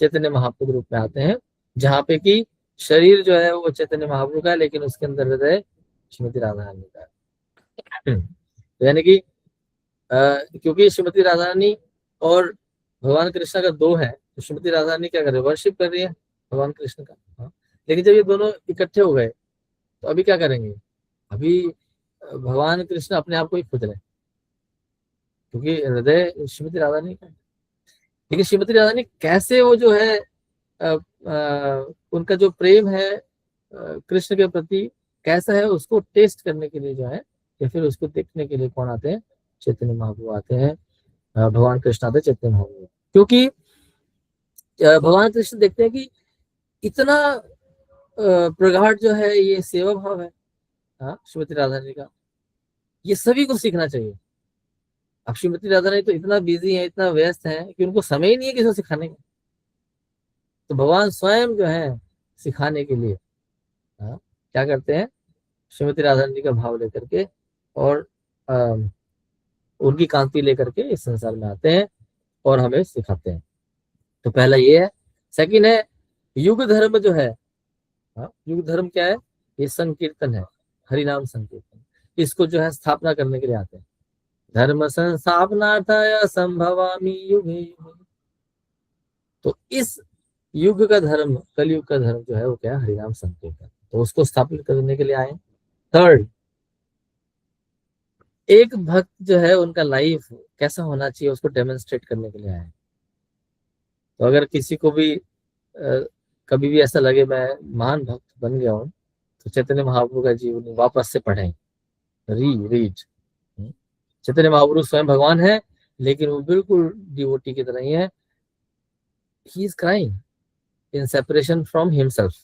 चैतन्य महाप्रभु रूप में आते हैं, जहाँ पे कि शरीर जो है वो चैतन्य महाप्रभु का है, लेकिन उसके अंदर हृदय श्रीमती राधा रानी का है। तो यानी कि क्योंकि श्रीमती राधा रानी और भगवान कृष्ण का 2 है, तो श्रीमती राधा रानी क्या कर रही है, वर्शिप कर रही है भगवान कृष्ण का। हाँ। लेकिन जब ये दोनों इकट्ठे हो गए तो अभी क्या करेंगे, अभी भगवान कृष्ण अपने आप को ही खोज रहे हैं, क्योंकि हृदय श्रीमती राधा रानी का है। लेकिन श्रीमती राधा रानी कैसे वो जो है उनका जो प्रेम है कृष्ण के प्रति कैसा है उसको टेस्ट करने के लिए जो है या फिर उसको देखने के लिए कौन आते हैं, चैतन्य महाप्रभु आते हैं, भगवान कृष्ण आते हैं चैतन्य महाप्रभु। क्योंकि भगवान कृष्ण देखते हैं कि इतना प्रगाढ़ जो है ये सेवा भाव है श्रीमती राधा रानी का, ये सभी को सीखना चाहिए। अब श्रीमती राधा रानी तो इतना बिजी है, इतना व्यस्त है कि उनको समय ही नहीं है किसी को सिखाने का। तो भगवान स्वयं जो है सिखाने के लिए क्या करते हैं, श्रीमती राधा रानी का भाव लेकर के और उनकी कांति लेकर के इस संसार में आते हैं और हमें सिखाते हैं। तो पहला ये है। सेकंड है युग धर्म जो है, युग धर्म क्या है, ये संकीर्तन है, हरिनाम संकीर्तन। इसको जो है स्थापना करने के लिए आते हैं। धर्म संस्थापनार्थाय संभवामि युगे युगे। तो इस युग का धर्म, कलयुग का धर्म जो है वो क्या है, हरिनाम संकीर्तन। तो उसको स्थापित करने के लिए आए। थर्ड, एक भक्त जो है उनका लाइफ कैसा होना चाहिए उसको डेमोन्स्ट्रेट करने के लिए आए। तो अगर किसी को भी कभी भी ऐसा लगे मैं महान भक्त बन गया हूँ, तो चैतन्य महाप्रभु का जीवन वापस से पढ़ें, रीड। चैतन्य महाप्रभु स्वयं भगवान है, लेकिन वो बिल्कुल डिवोटी की तरह ही है। He is crying in separation from himself,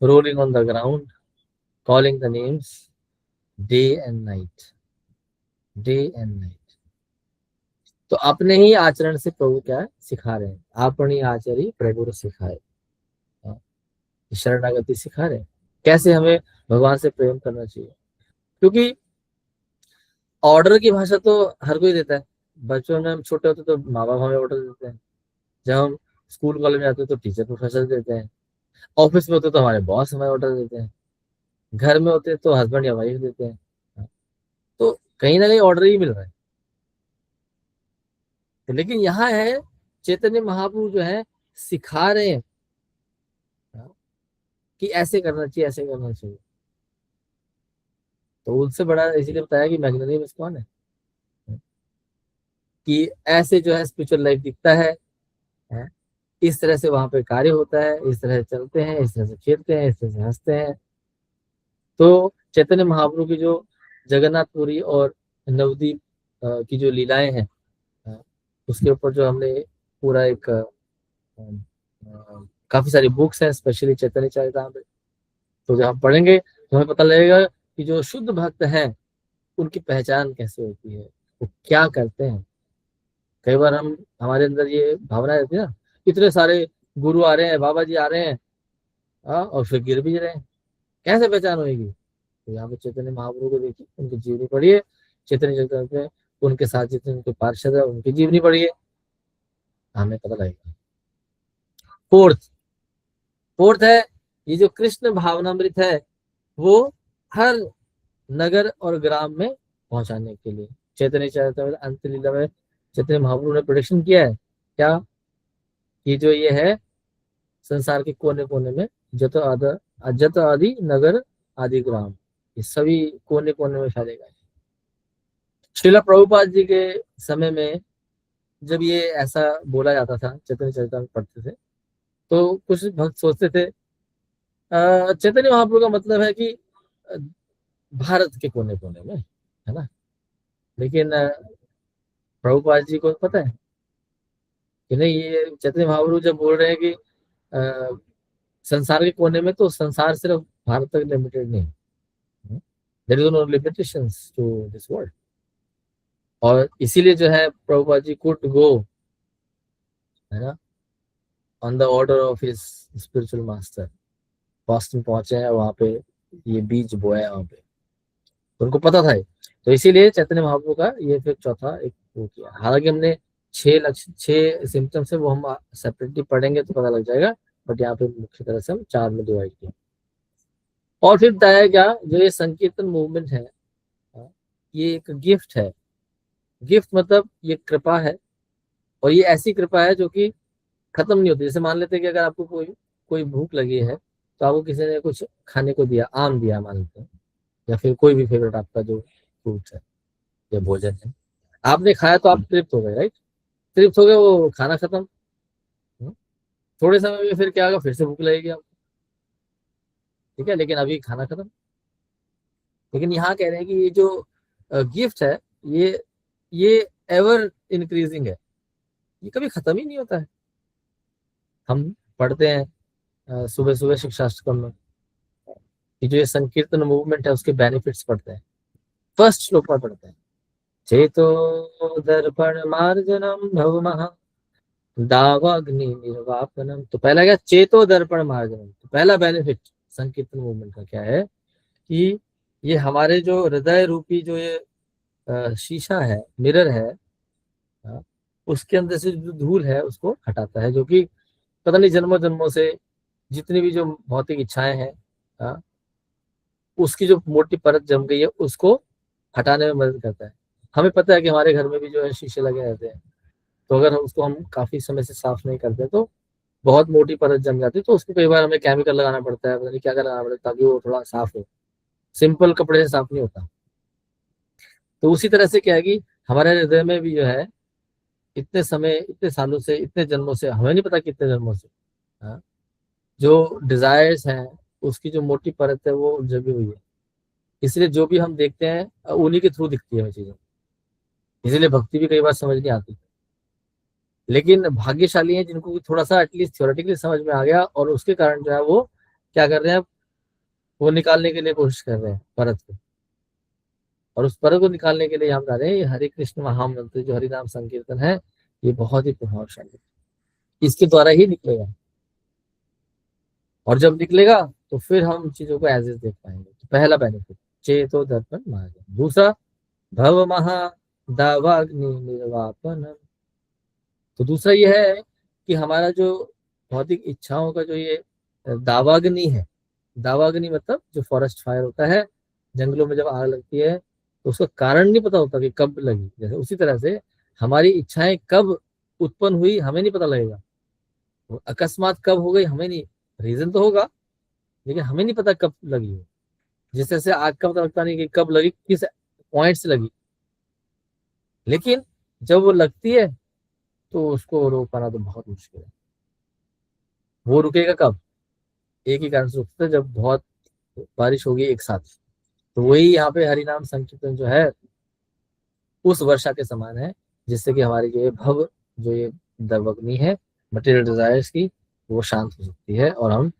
rolling on the ground, calling the names day and night. तो अपने ही आचरण से प्रभु क्या सिखा रहे हैं, अपनी आचरी प्रभु सिखाए, शरणागति सिखा रहे हैं, कैसे हमें भगवान से प्रेम करना चाहिए। क्योंकि ऑर्डर की भाषा तो हर कोई देता है। बच्चों में हम छोटे होते तो माँ बाप हमें ऑर्डर देते हैं, जब हम स्कूल कॉलेज में आते हैं तो टीचर प्रोफेसर देते हैं, ऑफिस में होते तो हमारे बॉस हमें ऑर्डर देते हैं, घर में होते तो हस्बैंड या वाइफ देते हैं। तो कहीं ना कहीं ऑर्डर ही मिल रहा है। तो लेकिन यहाँ है चैतन्य महाप्रभु जो है सिखा रहे हैं कि ऐसे करना चाहिए, ऐसे करना चाहिए। तो उनसे बड़ा इसीलिए बताया कि मैग्नेनिमस कौन है, कि ऐसे जो है स्पिरिचुअल लाइफ दिखता है, इस तरह से वहां पे कार्य होता है, इस तरह से चलते हैं, इस तरह से खेलते हैं, इस तरह से हंसते हैं। तो चैतन्य महाप्रभु की जो जगन्नाथपुरी और नवदीप की जो लीलाएं हैं, उसके ऊपर जो हमने पूरा एक काफी सारी बुक्स हैं, स्पेशली चैतन्य चरितामृत। तो जब हम पढ़ेंगे तो हमें पता लगेगा कि जो शुद्ध भक्त हैं उनकी पहचान कैसे होती है, वो क्या करते हैं। कई बार हमारे अंदर ये भावना रहती है ना, इतने सारे गुरु आ रहे हैं, बाबा जी आ रहे हैं, और फिर गिर भी रहे हैं, कैसे पहचान होगी। तो यहाँ पे चैतन्य महाप्रभु को देखिए, उनकी जीवनी पढ़िए, चैतन्य चरितामृत में उनके साथ जितने उनके पार्षद है उनकी जीवनी पढ़िए, हमें पता लगेगा। फोर्थ है ये जो कृष्ण भावनामृत है वो हर नगर और ग्राम में पहुंचाने के लिए चैतन्य चरितामृत अंत लीला में चैतन्य महाप्रभु ने प्रोडिक्शन किया है क्या, कि जो ये है संसार के कोने कोने में जो तो अदर अजत आदि नगर आदि ग्राम, ये सभी कोने कोने में फैलेगा। श्रीला प्रभुपाद जी के समय में जब ये ऐसा बोला जाता था, चैतन्य चरितामृत पढ़ते थे, तो कुछ भक्त सोचते थे चैतन्य महाप्रभु का मतलब है कि अ, भारत के कोने कोने में, है ना। लेकिन प्रभुपाद जी को पता है कि नहीं, ये चैतन्य महाप्रभु जब बोल रहे हैं कि अ, संसार के कोने में, तो संसार सिर्फ भारत तक लिमिटेड नहीं, there is no limitations to this world. और इसीलिए जो है प्रभुपाद जी कुड गो, है ना, on the order of his spiritual master, Boston पहुंचे हैं, वहां पे ये बीज बोया वहां पे, तो उनको पता था ये। तो इसीलिए चैतन्य महाप्रभु का ये फिर चौथा एक वो किया। हालांकि हमने 6 सिम्टम्स है, वो हम सेपरेटली पढ़ेंगे तो पता लग जाएगा, बट यहाँ पे मुख्य तरह से हम 4 में डिवाइड किया। और फिर बताया क्या, जो ये संकीर्तन मूवमेंट है, ये एक गिफ्ट है। गिफ्ट मतलब ये कृपा है, और ये ऐसी कृपा है जो कि खत्म नहीं होती। जैसे मान लेते हैं कि अगर आपको कोई भूख लगी है, तो आपको किसी ने कुछ खाने को दिया, आम दिया मान लेते हैं, या फिर कोई भी फेवरेट आपका जो फ्रूट है या भोजन है, आपने खाया तो आप तृप्त हो गए, राइट। तृप्त हो गए, वो खाना खत्म। हम्म? थोड़े समय में फिर क्या होगा, फिर से भूख लगेगी आपको, ठीक है, लेकिन अभी खाना खत्म। लेकिन यहाँ कह रहे हैं कि ये जो गिफ्ट है, ये एवर इंक्रीजिंग है, ये कभी खत्म ही नहीं होता है। हम पढ़ते हैं सुबह सुबह शिक्षाष्टकम में कि जो ये संकीर्तन मूवमेंट है उसके बेनिफिट्स पढ़ते हैं। फर्स्ट श्लोक में पढ़ते हैं, चेतो दर्पण मार्जनम भवमः दावाग्नि निर्वापनम। तो पहला क्या, चेतो दर्पण मार्जनम। तो पहला बेनिफिट संकीर्तन मूवमेंट का क्या है कि ये हमारे जो हृदय रूपी जो ये शीशा है, मिरर है, उसके अंदर से जो धूल है उसको हटाता है, जो कि पता नहीं जन्मों जन्मों से जितनी भी जो भौतिक इच्छाएं हैं, उसकी जो मोटी परत जम गई है उसको हटाने में मदद करता है। हमें पता है कि हमारे घर में भी जो है शीशे लगे रहते हैं, तो अगर उसको हम काफी समय से साफ नहीं करते तो बहुत मोटी परत जम जाती है, तो उसको कई बार हमें केमिकल लगाना पड़ता है, पता नहीं क्या क्या लगाना पड़ता है ताकि वो थोड़ा साफ हो। सिंपल कपड़े से साफ नहीं होता। तो उसी तरह से क्या है कि हमारे हृदय में भी जो है इतने समय, इतने सालों से, इतने जन्मों से, हमें नहीं पता कितने जन्मों से, हाँ, जो डिजायर्स हैं उसकी जो मोटी परत है वो जमी हुई है। इसलिए जो भी हम देखते हैं उन्हीं के थ्रू दिखती है हमें चीजें, इसीलिए भक्ति भी कई बार समझ नहीं आती। लेकिन भाग्यशाली हैं जिनको थोड़ा सा एटलीस्ट थ्योरेटिकली समझ में आ गया, और उसके कारण जो है वो क्या कर रहे हैं, वो निकालने के लिए कोशिश कर रहे हैं परत को। और उस परत को निकालने के लिए हम बता रहे हैं ये हरे कृष्ण महामंत्र जो हरि नाम संकीर्तन है, ये बहुत ही प्रभावशाली है, इसके द्वारा ही निकलेगा। और जब निकलेगा तो फिर हम चीजों को एज इज देख पाएंगे। तो पहला बेनिफिट चेतो दर्पण मार्ग। दूसरा भव महा दावाग्नि निर्वापन। तो दूसरा यह है कि हमारा जो भौतिक इच्छाओं का जो ये दावाग्नि है, दावाग्नि मतलब जो फॉरेस्ट फायर होता है, जंगलों में जब आग लगती है तो उसका कारण नहीं पता होता कि कब लगी, जैसे उसी तरह से हमारी इच्छाएं कब उत्पन्न हुई हमें नहीं पता लगेगा, वो अकस्मात कब हो गई हमें नहीं, रीजन तो होगा लेकिन हमें नहीं पता कब लगी हो। जिस तरह से आग का पता लगता नहीं कि कब लगी, किस पॉइंट से लगी, लेकिन जब वो लगती है तो उसको रोक पाना तो बहुत मुश्किल है। वो रुकेगा कब, एक ही कारण से रुकता है, जब बहुत बारिश होगी एक साथ। तो वही यहाँ पे हरिनाम संकीर्तन जो है उस वर्षा के समान है, जिससे कि हमारी जो ये भव, जो ये दर्वग्नि है मटेरियल डिजायर्स की, वो शांत हो सकती है और हम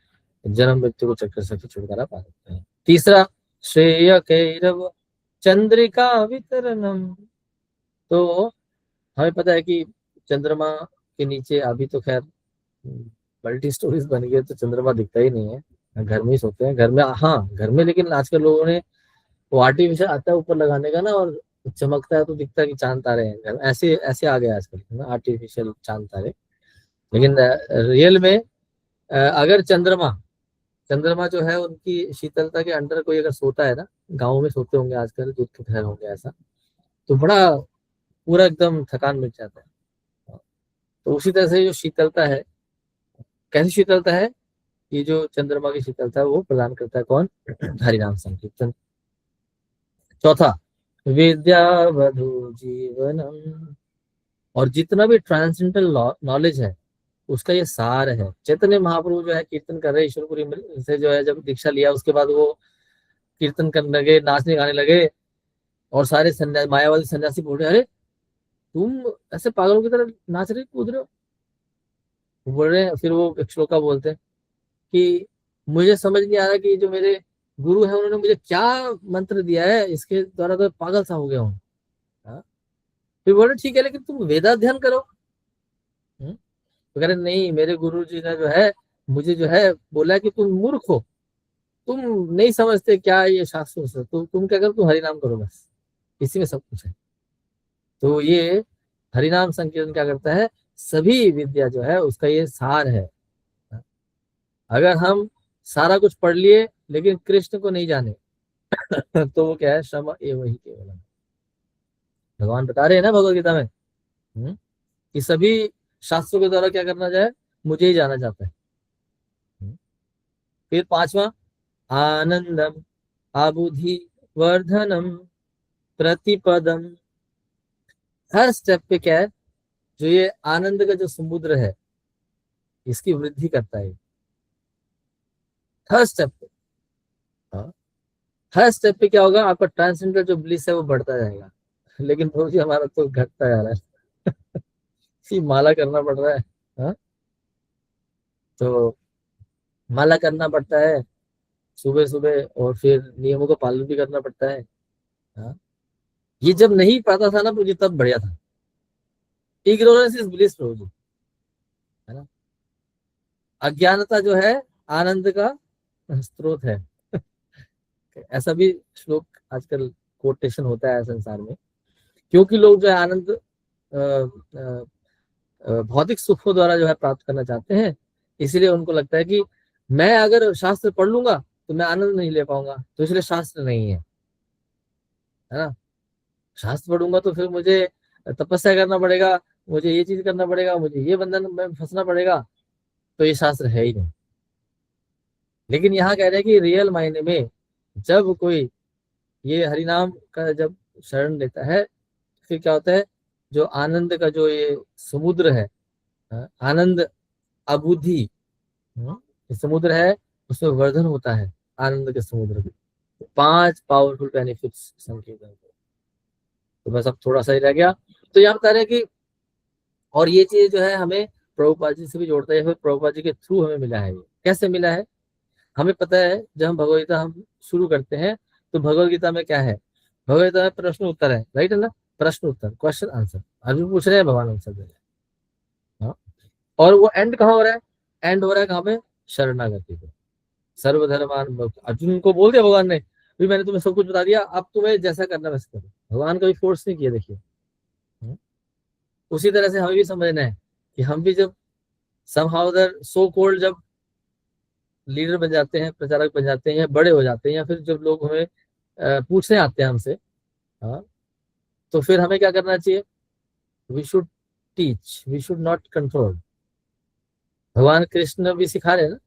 जन्म मृत्यु को चक्कर से छुटकारा पा सकते हैं। तीसरा श्रेय कैरव चंद्रिका वितरणम। तो हमें पता है कि चंद्रमा के नीचे अभी तो खैर मल्टी स्टोरीज बन गई है, तो चंद्रमा दिखता ही नहीं है, घर में ही सोते हैं, घर में, हाँ घर में, लेकिन आजकल लोगों ने वो आर्टिफिशियल आता है ऊपर लगाने का ना, और चमकता है तो दिखता है कि चांद तारे हैं घर में, ऐसे ऐसे आ गया आजकल ना आर्टिफिशियल चांद तारे। लेकिन रियल में अगर चंद्रमा चंद्रमा जो है उनकी शीतलता के अंडर कोई अगर सोता है ना, गाँव में सोते होंगे आजकल, दूध के घर होंगे ऐसा, तो बड़ा पूरा एकदम थकान मिट जाता है। तो उसी तरह से जो शीतलता है, कैसी शीतलता है ये जो चंद्रमा की शीतलता वो प्रदान करता है कौन? हरिनाम संकीर्तन। चौथा, विद्यावधु जीवनम, और जितना भी ट्रांसेंडेंटल नॉलेज है उसका ये सार है। चैतन्य महाप्रभु जो है कीर्तन कर रहे, ईश्वरपुरी से जो है जब दीक्षा लिया उसके बाद वो कीर्तन करने लगे, नाचने गाने लगे, और सारे मायावादी सन्यासी बोल रहे, अरे तुम ऐसे पागलों की तरह नाच रहे कूद रहे हो। वो बोल रहे हैं, फिर वो एक श्लोका बोलते हैं कि मुझे समझ नहीं आ रहा कि जो मेरे गुरु है उन्होंने मुझे क्या मंत्र दिया है, इसके द्वारा तो पागल सा हो गया हूँ। हाँ? फिर बोले ठीक है, लेकिन तुम वेदाध्ययन करो। तो कह रहे नहीं, मेरे गुरु जी ने जो है मुझे जो है बोला कि तुम मूर्ख हो, तुम नहीं समझते क्या ये शास्त्र से, तो तुम क्या करो, तुम हरिनाम करो, बस इसी में सब कुछ है। तो ये हरिनाम संकीर्तन क्या करता है, सभी विद्या जो है उसका ये सार है। अगर हम सारा कुछ पढ़ लिए लेकिन कृष्ण को नहीं जाने तो वो क्या है, श्रम एव ही केवलम। भगवान बता रहे हैं ना भगवद गीता में कि सभी शास्त्रों के द्वारा क्या करना जाए, मुझे ही जाना जाता है। फिर पांचवा, आनंदम आबुधि वर्धनम प्रतिपदम। हर स्टेप पे क्या है, जो ये आनंद का जो समुद्र है इसकी वृद्धि करता है हर स्टेप पे। हाँ, हर स्टेप पे क्या होगा, आपका ट्रांसेंडेंटल जो ब्लिस है वो बढ़ता जाएगा। लेकिन प्रभु जी हमारा तो घटता जा रहा है इसी माला करना पड़ रहा है। हाँ? तो माला करना पड़ता है सुबह सुबह, और फिर नियमों का पालन भी करना पड़ता है। हाँ? ये जब नहीं पाता था ना मुझे तब बढ़िया था। इग्नोरेंस इज ब्लिस प्रभु जी, है ना। अज्ञानता जो है आनंद का स्रोत है ऐसा भी श्लोक आजकल कोटेशन होता है संसार में, क्योंकि लोग जो है आनंद भौतिक सुखों द्वारा जो है प्राप्त करना चाहते हैं। इसीलिए उनको लगता है कि मैं अगर शास्त्र पढ़ लूंगा तो मैं आनंद नहीं ले पाऊंगा, तो इसलिए शास्त्र नहीं है ना। शास्त्र पढ़ूंगा तो फिर मुझे तपस्या करना पड़ेगा, मुझे ये चीज करना पड़ेगा, मुझे ये बंधन में फंसना पड़ेगा, तो ये शास्त्र है ही नहीं। लेकिन यहाँ कह रहे हैं कि रियल मायने में जब कोई ये हरिनाम का जब शरण लेता है फिर क्या होता है, जो आनंद का जो ये समुद्र है, आनंद अबुद्धि ये समुद्र है, उसमें वर्धन होता है आनंद के समुद्र में। 5 पावरफुल बेनिफिट्स संकीर्तन के। तो बस अब थोड़ा सा ही रह गया। तो यहाँ बता रहे हैं कि और ये चीज जो है हमें प्रभुपाद जी से भी जोड़ता है, फिर प्रभुपाद जी के थ्रू हमें मिला है। ये कैसे मिला है, हमें पता है जब हम भगवद गीता हम शुरू करते हैं तो भगवद गीता में क्या है, भगवद गीता में प्रश्न उत्तर है, राइट है ना। प्रश्न उत्तर, क्वेश्चन आंसर, अभी पूछ रहे हैं भगवान आंसर दे रहे हैं। हाँ? और वो एंड कहाँ हो रहा है, एंड हो रहा है कहाँ पे, शरणागति पे। सर्वधर्मान, अर्जुन को बोल दिया भगवान ने, भी मैंने तुम्हें सब कुछ बता दिया, अब तुम्हें जैसा करना वैसा करो। भगवान कभी फोर्स नहीं किया, देखिए। उसी तरह से हमें भी समझना है कि हम भी जब समहाउ सो कोल्ड जब लीडर बन जाते हैं, प्रचारक बन जाते हैं, या बड़े हो जाते हैं, या फिर जब लोग हमें पूछने आते हैं हमसे, हाँ, तो फिर हमें क्या करना चाहिए, we should teach, we should not control. भगवान कृष्ण भी सिखा रहे हैं ना,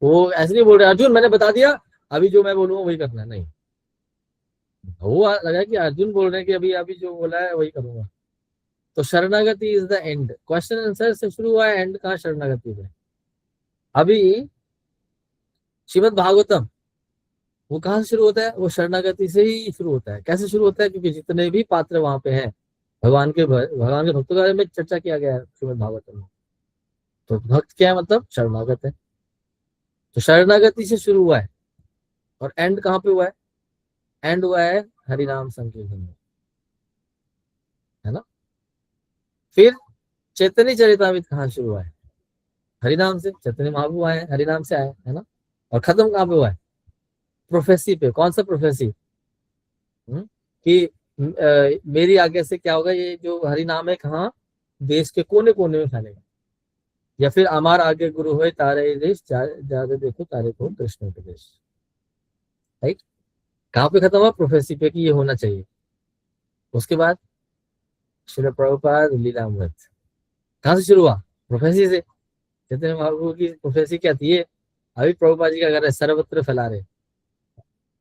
वो ऐसे नहीं बोल रहे अर्जुन मैंने बता दिया अभी जो मैं बोलूंगा वही करना है, नहीं। वो लगा कि अर्जुन बोल रहे हैं कि अभी अभी जो बोला है वही करूंगा। तो शरणागति is the end, question answer से शुरू हुआ है, एंड कहाँ, शरणागति है। अभी श्रीमद् भागवतम वो कहाँ से शुरू होता है, वो शरणागति से ही शुरू होता है। कैसे शुरू होता है, क्योंकि जितने भी पात्र वहां पे हैं भगवान के भक्तों के बारे में चर्चा किया गया है श्रीमद् भागवतम में। तो भक्त क्या है, मतलब शरणागत है। तो शरणागति से शुरू हुआ है, और एंड कहाँ पे हुआ है, एंड हुआ है हरिनाम संकीर्तन में, है ना। फिर चैतन्य चरितामृत कहाँ शुरू हुआ है, हरिनाम से। चैतन्य महाप्रभु आए, हरिनाम से आए, है ना। और खत्म कहाँ पे हुआ है, प्रोफेसी पे। कौन सा प्रोफेसी, कि मेरी आज्ञा से क्या होगा, ये जो हरिनाम है कहाँ, देश के कोने कोने में फैलेगा। या फिर अमार आगे गुरु हुए तारे देश, ज्यादा देखो तारे को कृष्ण उपदेश, राइट। कहाँ पे खत्म हुआ, प्रोफेसी पे कि ये होना चाहिए। उसके बाद श्रील प्रभुपाद लीलामृत कहाँ से शुरू हुआ, प्रोफेसी से। चैतन्य महाप्रभु की प्रोफेसी क्या थी, ये अभी प्रभुपाद जी क्या कर रहे हैं, सर्वत्र फैला रहे।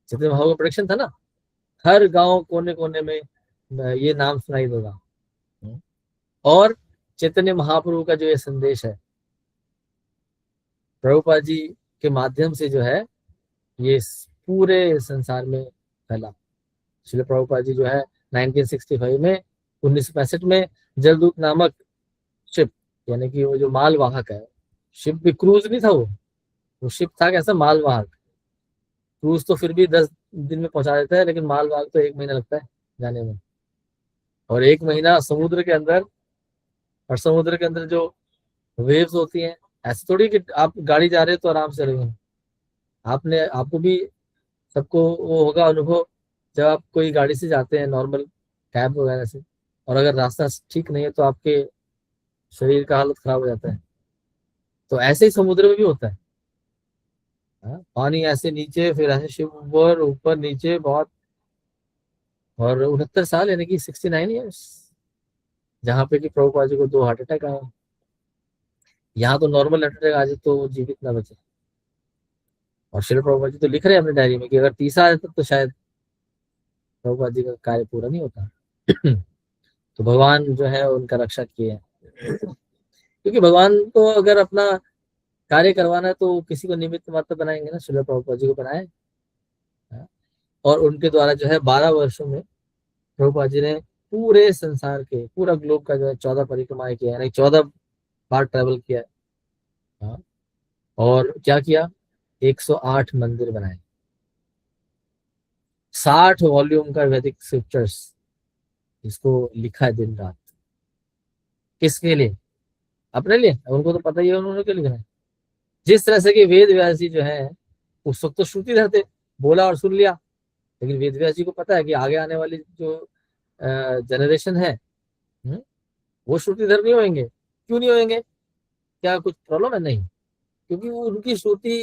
चैतन्य महाप्रभु का प्रोडक्शन था ना, हर गांव कोने कोने में ये नाम सुनाई देगा। और चैतन्य महाप्रभु का जो ये संदेश है प्रभुपाद जी के माध्यम से जो है ये पूरे संसार में फैला। श्रील प्रभुपाद जी जो है 1965 में 1965 में जलदूत नामक शिप, यानी कि वो जो मालवाहक है, शिप भी क्रूज नहीं था, वो शिप था कैसा, मालवाहक। क्रूज तो फिर भी 10 दिन में पहुंचा देता है, लेकिन मालवाहक तो 1 महीना लगता है जाने में। और 1 महीना समुद्र के अंदर, और समुद्र के अंदर जो वेव्स होती हैं, ऐसे थोड़ी कि आप गाड़ी जा रहे हो तो आराम से रहे। आपको भी, सबको वो होगा अनुभव, जब आप कोई गाड़ी से जाते हैं नॉर्मल कैब वगैरह से, और अगर रास्ता ठीक नहीं है तो आपके शरीर का हालत खराब हो जाता है। तो ऐसे ही समुद्र में भी होता है। पानी ऐसे नीचे, फिर ऐसे शिव ऊपर ऊपर नीचे बहुत। और 69 साल यानी कि 69 ईयर्स, जहाँ पे कि प्रभुपाद जी को 2 हार्ट अटैक आए। यहाँ तो नॉर्मल हार्ट अटैक आ जाए तो जीवित ना बचे। और श्री प्रभुपाद जी तो लिख रहे हैं अपने डायरी में कि अगर तीसरा आ जाता तो शायद प्रभुपाद जी का कार्य पूरा नहीं होता। तो भगवान जो है उनका रक्षा किए हैं, क्योंकि भगवान को अगर अपना कार्य करवाना है तो किसी को निमित्त मात्र बनाएंगे ना, श्री प्रभुपाद जी को बनाए। और उनके द्वारा जो है 12 वर्षों में प्रभुपाद जी ने पूरे संसार के, पूरा ग्लोब का जो है 14 परिक्रमाएं किया है, 14 बार ट्रेवल किया है। और क्या किया, 108 मंदिर बनाए, 60 वॉल्यूम का वैदिक स्क्रिप्चर्स इसको लिखा है दिन रात। किसके लिए, अपने लिए, उनको तो पता ही है उन्होंने क्यों लिखना है। जिस तरह से कि वेद व्यास जी जो है उस वक्त तो श्रुतिधर थे, बोला और सुन लिया, लेकिन वेद व्यास जी को पता है कि आगे आने वाली जो जनरेशन है वो श्रुतिधर नहीं होंगे। क्यों नहीं होंगे, क्या कुछ प्रॉब्लम है? नहीं, क्योंकि वो उनकी श्रुति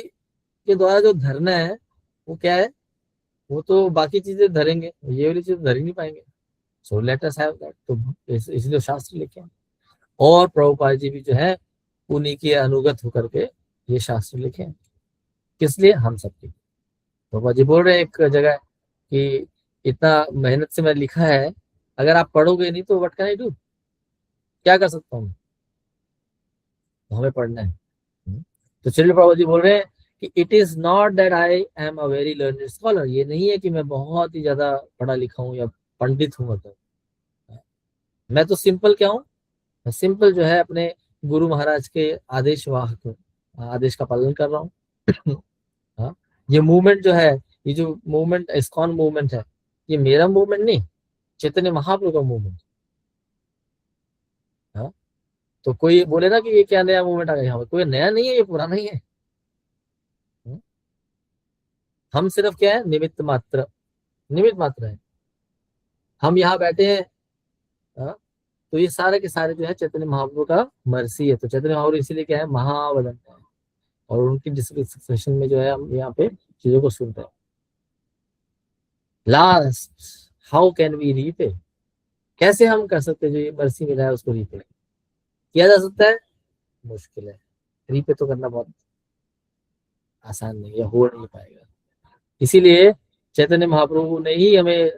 के द्वारा जो धरना है वो क्या है, वो तो बाकी चीजें धरेंगे, ये वाली चीज धर ही नहीं पाएंगे। So let us have that. तो इसलिए शास्त्र लिखे हैं। और प्रभुपाद जी भी जो है उन्हीं के अनुगत होकर के ये शास्त्र लिखे हैं। किस लिए, हम सबके। प्रभुपाद जी बोल रहे हैं एक जगह कि इतना मेहनत से मैं लिखा है, अगर आप पढ़ोगे नहीं तो व्हाट कैन आई डू, क्या कर सकता हूँ, हमें पढ़ना है। तो श्रील प्रभुपाद जी बोल रहे हैं कि it is not that I am a very learned scholar, ये नहीं है कि मैं बहुत ही ज्यादा पढ़ा लिखा हूँ या पंडित हूँ। मतलब मैं तो सिंपल क्या हूँ, मैं सिंपल जो है अपने गुरु महाराज के आदेश वाहक हूँ, आदेश का पालन कर रहा हूँ। हाँ, ये मूवमेंट जो है, ये जो मूवमेंट इस्कॉन मूवमेंट है, ये मेरा मूवमेंट नहीं, चैतन्य महाप्रभु का मूवमेंट। हाँ, तो कोई बोले ना कि ये क्या नया मूवमेंट आ गया, यहाँ पर कोई नया नहीं है, ये पुराना ही है। हम सिर्फ क्या है, निमित्त मात्र, निमित्त मात्र है। हम यहाँ बैठे हैं। हाँ, तो ये सारे के सारे जो है चैतन्य महाप्रभु का मर्सी है। तो चैतन्य महाप्रभु इसीलिए क्या है, महावदन है। और उनकी डिस्क्रिप्शन में जो है हम यहाँ पे चीजों को सुनते हैं। Last, how can we repay, कैसे हम कर सकते हैं जो ये मर्सी मिला है उसको रीपे किया जा सकता है? मुश्किल है, रीपे तो करना बहुत आसान नहीं है, हो नहीं पाएगा। इसीलिए चैतन्य महाप्रभु ने ही हमें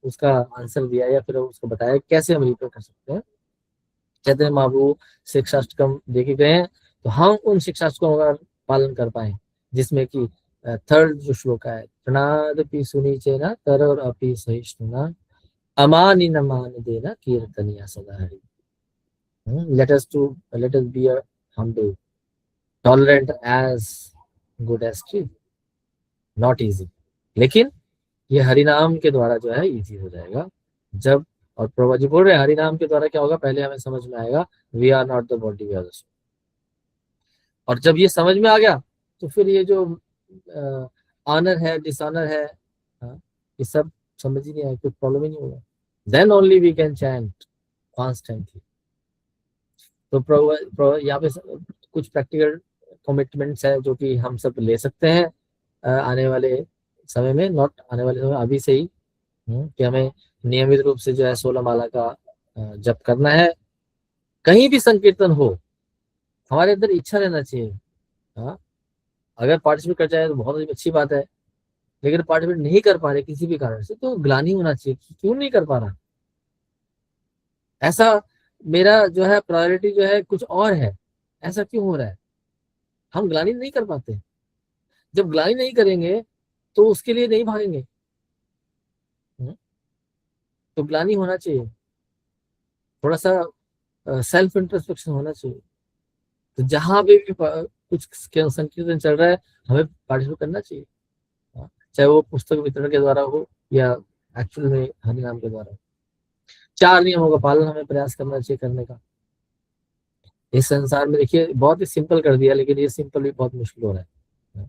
उसका आंसर दिया, या फिर उसको बताया कैसे हम रीपे कर सकते हैं। चैतन्य महाप्रभु शिक्षाष्टकम देखे गए हैं, तो हम उन शिक्षाष्टकों का पालन कर पाए, जिसमें कि 3rd जो श्लोक है, प्रणादपि सुनीचे न तरर अपि सहिष्णुना अमानि न मान देना कीर्तनिया सदा Hari. let us be a humble, tolerant as good as tree, not easy, लेकिन ये हरिनाम के द्वारा जो है इजी हो जाएगा जब। और प्रभु जी बोल रहे हैं हरिनाम के द्वारा क्या होगा, पहले हमें समझ में आएगा we are not the body, we are the soul. और जब ये समझ में आ गया तो फिर ये जो ऑनर है, डिसऑनर है, ये सब समझ ही नहीं आएगा, कुछ प्रॉब्लम ही नहीं होगा। Then only we can chant constantly. तो प्रभु यहाँ पे कुछ प्रैक्टिकल कमिटमेंट्स है जो कि हम सब ले सकते हैं आने वाले समय में, नॉट आने वाले समय, अभी से ही, कि हमें नियमित रूप से जो है 16 माला का जप करना है। कहीं भी संकीर्तन हो, हमारे अंदर इच्छा रहना चाहिए, हाँ, अगर पार्टिसिपेट कर जाए तो बहुत अच्छी बात है, लेकिन पार्टिसिपेट नहीं कर पा रहे किसी भी कारण से तो ग्लानि होना चाहिए, क्यों नहीं कर पा रहा, ऐसा मेरा जो है प्रायोरिटी जो है कुछ और है, ऐसा क्यों हो रहा है, हम ग्लानि नहीं कर पाते। जब ग्लानि नहीं करेंगे तो उसके लिए नहीं भागेंगे। तो ग्लानि होना चाहिए, थोड़ा सा सेल्फ इंट्रोस्पेक्शन होना चाहिए। तो जहां भी कुछ संकीर्तन चल रहा है हमें पार्टिसिपेट करना चाहिए, चाहे वो पुस्तक वितरण के द्वारा हो या एक्चुअल में हरिनाम के द्वारा। 4 नियमों का पालन हमें प्रयास करना चाहिए करने का। इस संसार में देखिए बहुत ही सिंपल कर दिया, लेकिन ये सिंपल भी बहुत मुश्किल हो रहा है।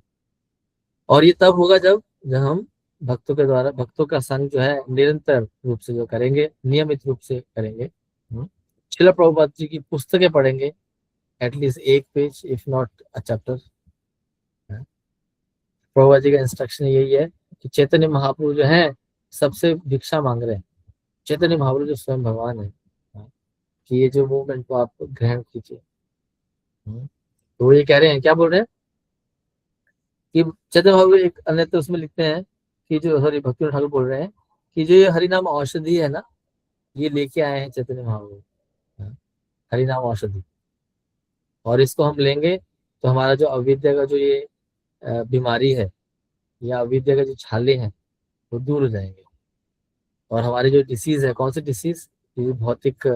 और ये तब होगा जब हम भक्तों के द्वारा, भक्तों का संग जो है निरंतर रूप से जो करेंगे, नियमित रूप से करेंगे, श्रील प्रभुपाद जी की पुस्तकें पढ़ेंगे, एटलीस्ट एक page if not a chapter. Prabhupada ji का इंस्ट्रक्शन यही है कि चैतन्य महाप्रभु जो है सबसे भिक्षा मांग रहे हैं, चैतन्य महाप्रभु जो स्वयं भगवान है, कि ये जो मूवमेंट को आप ग्रहण कीजिए। तो ये कह रहे हैं, क्या बोल रहे हैं कि चैतन्य महाप्रभु एक अन्यत्र उसमें लिखते हैं कि जो सॉरी भक्ति ठाकुर बोल रहे हैं कि जो ये हरिनाम औषधि है ना, ये लेके आए हैं चैतन्य महाप्रभु, हरिनाम औषधि, और इसको हम लेंगे तो हमारा जो अविद्या का जो ये बीमारी है या अविद्या का जो छाले हैं वो दूर हो जाएंगे, और हमारी जो डिसीज है, कौन सी डिसीज, ये भौतिक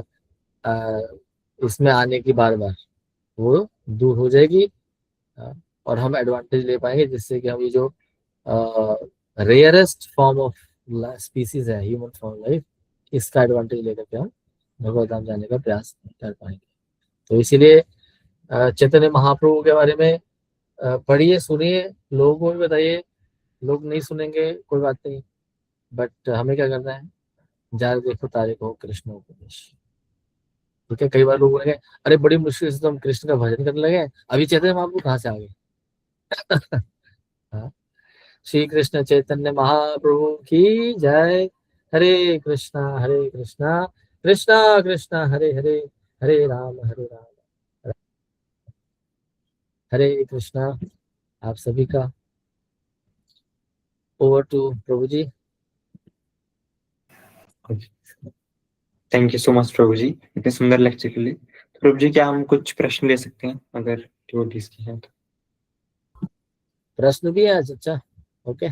इसमें आने की बार बार वो दूर हो जाएगी, और हम एडवांटेज ले पाएंगे, जिससे कि हम ये जो रेयरेस्ट फॉर्म ऑफ स्पीसीज है ह्यूमन फॉर्म लाइफ, इसका एडवांटेज लेकर के हम भगवत धाम जाने का प्रयास कर पाएंगे। तो इसीलिए चैतन्य महाप्रभु के बारे में पढ़िए, सुनिए, लोगों को भी बताइए। लोग नहीं सुनेंगे कोई बात नहीं, बट हमें क्या करना है, जार देखो तारे को कृष्ण उपदेश। ठीक है, कई बार लोग बोलेंगे अरे बड़ी मुश्किल से तो हम कृष्ण का भजन करने लगे, अभी चैतन्य महाप्रभु कहाँ से आ गए। हाँ, श्री कृष्ण चैतन्य महाप्रभु की जय। हरे कृष्णा कृष्णा कृष्णा हरे हरे, हरे राम हरे कृष्णा। आप सभी का over to Prabhu ji. Thank you so much Prabhu ji, इतने सुंदर लेक्चर के लिए। प्रभु जी क्या हम कुछ प्रश्न ले सकते हैं अगर डिवोटीज की है तो? प्रश्न भी है आज? अच्छा, ओके,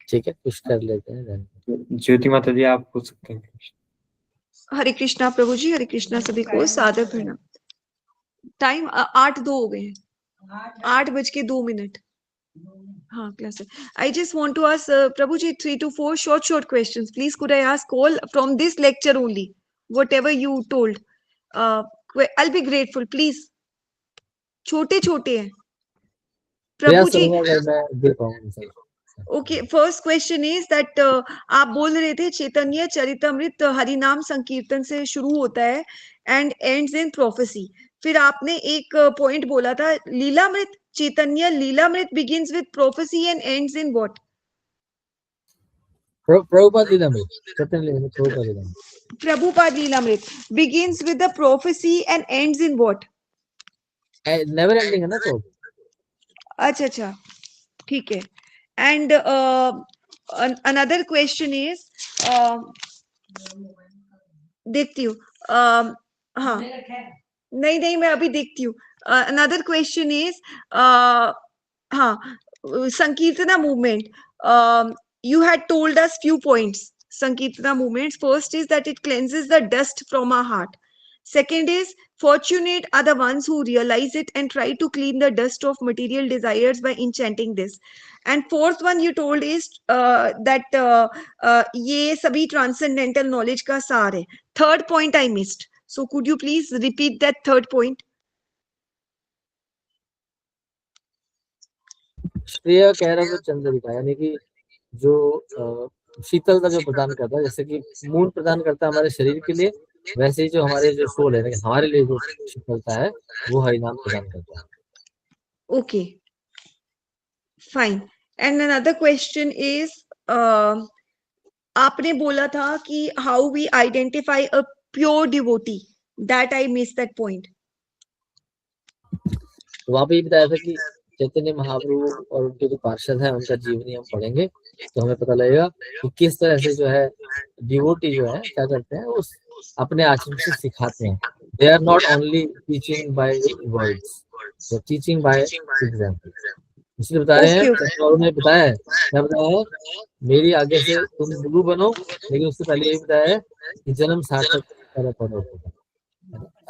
ठीक है, कुछ कर लेते हैं। ज्योति माता जी आप पूछ सकते हैं। हरे कृष्णा प्रभु जी, हरे कृष्णा सभी को, सादर प्रणाम। टाइम 8:02 हो गए हैं, 8:02। हाँ, क्लास है। I just want to ask Prabhuji 3 to 4 short questions. Please, could I ask all from this lecture only? Whatever you told, I'll be grateful. Please. छोटे हैं प्रभुजी। Okay, first question is that आप बोल रहे थे चैतन्य चरितमृत हरिनाम संकीर्तन से शुरू होता है and ends in prophecy. फिर आपने एक पॉइंट बोला था लीलामृत, चैतन्य Lilamrita begins with prophecy and ends in what? Prabhupada Leelamrit begins with the prophecy and ends in what? Never ending है ना तो। अच्छा, ठीक है। And another question is, देखती हूँ, हाँ नहीं मैं अभी देखती हूँ। Another question is, हाँ, Sankirtana movement. You had told us few points. Sankirtana movements. First is that it cleanses the dust from our heart. Second is, fortunate are the ones who realize it and try to clean the dust of material desires by enchanting this. And fourth one you told is that ये सभी transcendental knowledge का सार है. Third point I missed. So could you please repeat that third point? श्रेय कह रहा था चंद्रिका, यानी कि जो शीतलता जो प्रदान करता है, जैसे कि मून प्रदान करता है हमारे शरीर के लिए, वैसे ही जो हमारे जो सोल है हमारे लिए जो शीतलता है वो हरिनाम प्रदान करता है। Okay, fine. And another question is, आपने बोला था कि how we identify a pure devotee. That I missed that point. तो वहां पे ये बताया था कि चैतन्य महाप्रभु और उनके जो पार्षद हैं उनका जीवनी हम पढ़ेंगे तो हमें पता लगेगा कि किस तरह से जो है डिवोटी जो है क्या करते हैं, उस अपने आचरण से सिखाते हैं। They are not only teaching by words, they are teaching by example. इसलिए बता रहे हैं, ओके उन्होंने बताया है, क्या बताया है, मेरी आगे से तुम गुरु बनो, लेकिन उससे पहले यही बताया है कि जन्म सार्थक पहले पढ़ो,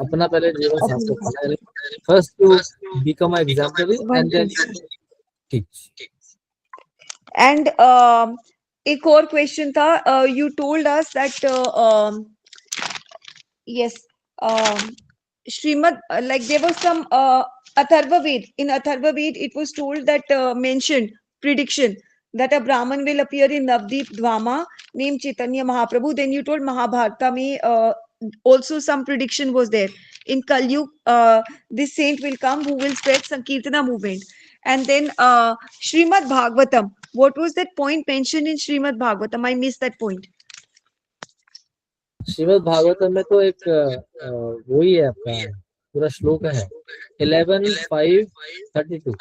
अपना पहले जीवन सार्थक करना है। First to become an example and then you teach. And एक और क्वेश्चन था, you told us that yes, Srimad, like there was some Atharva Ved. In Atharva Ved, it was told that mentioned prediction that a Brahman will appear in Navdeep Dwama named Chaitanya Mahaprabhu. Then you told Mahabharata mein also some prediction was there. In Kali Yuga, this saint will come who will spread Sankirtana movement. And then Srimad Bhagavatam. What was that point mentioned in Srimad Bhagavatam? I missed that point. Shrimad Bhagavatam में तो एक वही है, आपका पूरा श्लोक है 11:5:32।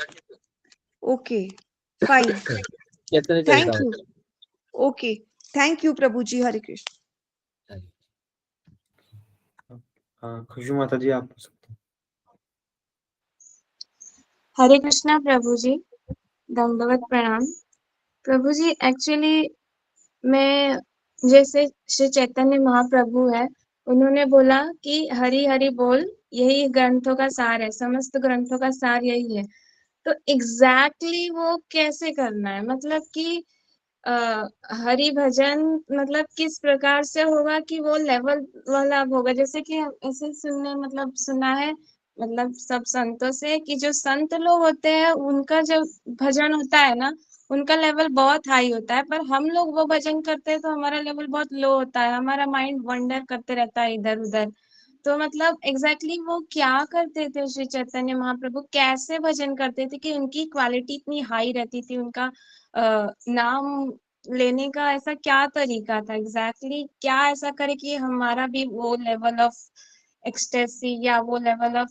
Okay, fine. Chaitanya Thank you. Charitamrita. Okay, thank you, Prabhuji. Hare Krishna. खुशबू माता जी आप पूछ सकते हैं। हरे कृष्णा प्रभु जी, दंडवत प्रणाम। प्रभु जी, एक्चुअली मैं, जैसे श्री चैतन्य महाप्रभु है, उन्होंने बोला कि हरि हरि बोल, यही ग्रंथों का सार है, समस्त ग्रंथों का सार यही है। तो एग्जैक्टली वो कैसे करना है, मतलब कि हरि भजन मतलब किस प्रकार से होगा कि वो लेवल वाला होगा? जैसे कि ऐसे सुनने मतलब सुना है, मतलब सब संतों से कि जो संत लोग होते हैं उनका जब भजन होता है ना, उनका लेवल बहुत हाई होता है, पर हम लोग वो भजन करते हैं तो हमारा लेवल बहुत लो होता है, हमारा माइंड वंडर करते रहता है इधर उधर। तो मतलब एग्जैक्टली वो क्या करते थे श्री चैतन्य महाप्रभु, कैसे भजन करते थे कि उनकी क्वालिटी इतनी हाई रहती थी, उनका नाम लेने का ऐसा क्या तरीका था? एग्जैक्टली क्या ऐसा करे कि हमारा भी वो लेवल ऑफ एक्सटेसी या वो लेवल ऑफ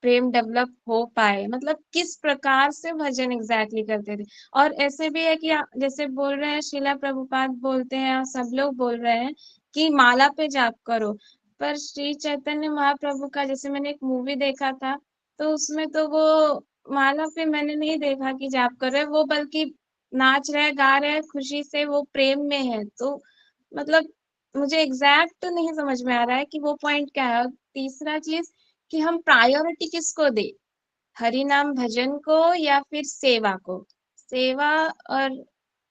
प्रेम डेवलप हो पाए? मतलब किस प्रकार से भजन एग्जैक्टली करते थे? और ऐसे भी है कि जैसे बोल रहे हैं, श्रीला प्रभुपाद बोलते हैं, सब लोग बोल रहे हैं कि माला पे जाप करो, पर श्री चैतन्य महाप्रभु का जैसे मैंने एक मूवी देखा था, तो उसमें तो वो माला पे मैंने नहीं देखा कि जाप कर रहे, वो बल्कि नाच रहे, गा रहे, खुशी से वो प्रेम में है। तो मतलब मुझे एग्जैक्ट तो नहीं समझ में आ रहा है कि वो पॉइंट क्या है। तीसरा चीज कि हम प्रायोरिटी किसको दे, हरि नाम भजन को या फिर सेवा को? सेवा और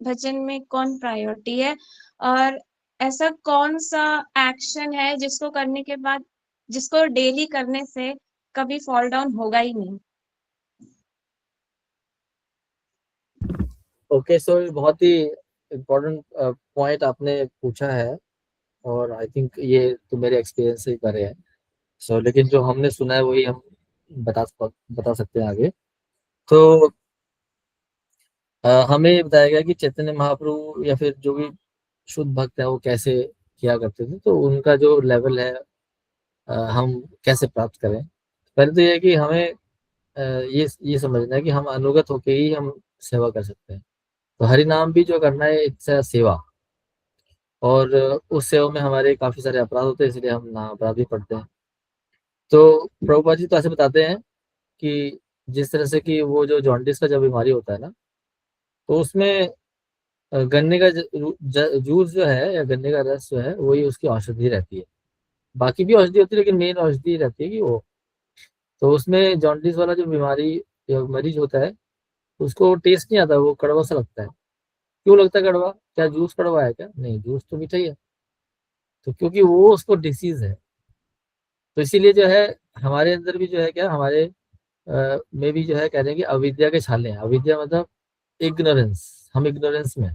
भजन में कौन प्रायोरिटी है? और ऐसा कौन सा एक्शन है जिसको करने के बाद, जिसको डेली करने से कभी फॉल डाउन होगा ही नहीं? ओके, सो बहुत ही इम्पोर्टेंट पॉइंट आपने पूछा है, और आई थिंक ये तो मेरे एक्सपीरियंस से ही करे हैं। सो लेकिन जो हमने सुना है वही हम बता सकते हैं आगे। तो हमें बताया गया कि चैतन्य महाप्रभु या फिर जो भी शुद्ध भक्त है वो कैसे किया करते थे, तो उनका जो लेवल है हम कैसे प्राप्त करें। पहले तो ये है कि हमें ये समझना है कि हम अनुगत होके ही हम सेवा कर सकते हैं। तो हरि नाम भी जो करना है एक तरह सेवा, और उस सेवा में हमारे काफी सारे अपराध होते हैं, इसलिए हम ना अपराध भी पढ़ते हैं। तो प्रभुपाद जी तो ऐसे बताते हैं कि जिस तरह से कि वो जो जॉन्डिस का जब बीमारी होता है ना, तो उसमें गन्ने का जूस जो है या गन्ने का रस जो है वही उसकी औषधि रहती है। बाकी भी औषधि होती है लेकिन मेन औषधि रहती है कि वो, तो उसमें जॉन्डिस वाला जो बीमारी या मरीज होता है उसको टेस्ट नहीं आता, वो कड़वा सा लगता है। क्यों लगता है कड़वा? क्या जूस कड़वा है क्या? नहीं, जूस तो मीठा ही है। तो क्योंकि वो उसको डिसीज है। तो इसीलिए जो है हमारे अंदर भी जो है क्या, हमारे में भी जो है कह रहे हैं कि अविद्या के छाले हैं। अविद्या मतलब इग्नोरेंस, हम इग्नोरेंस में।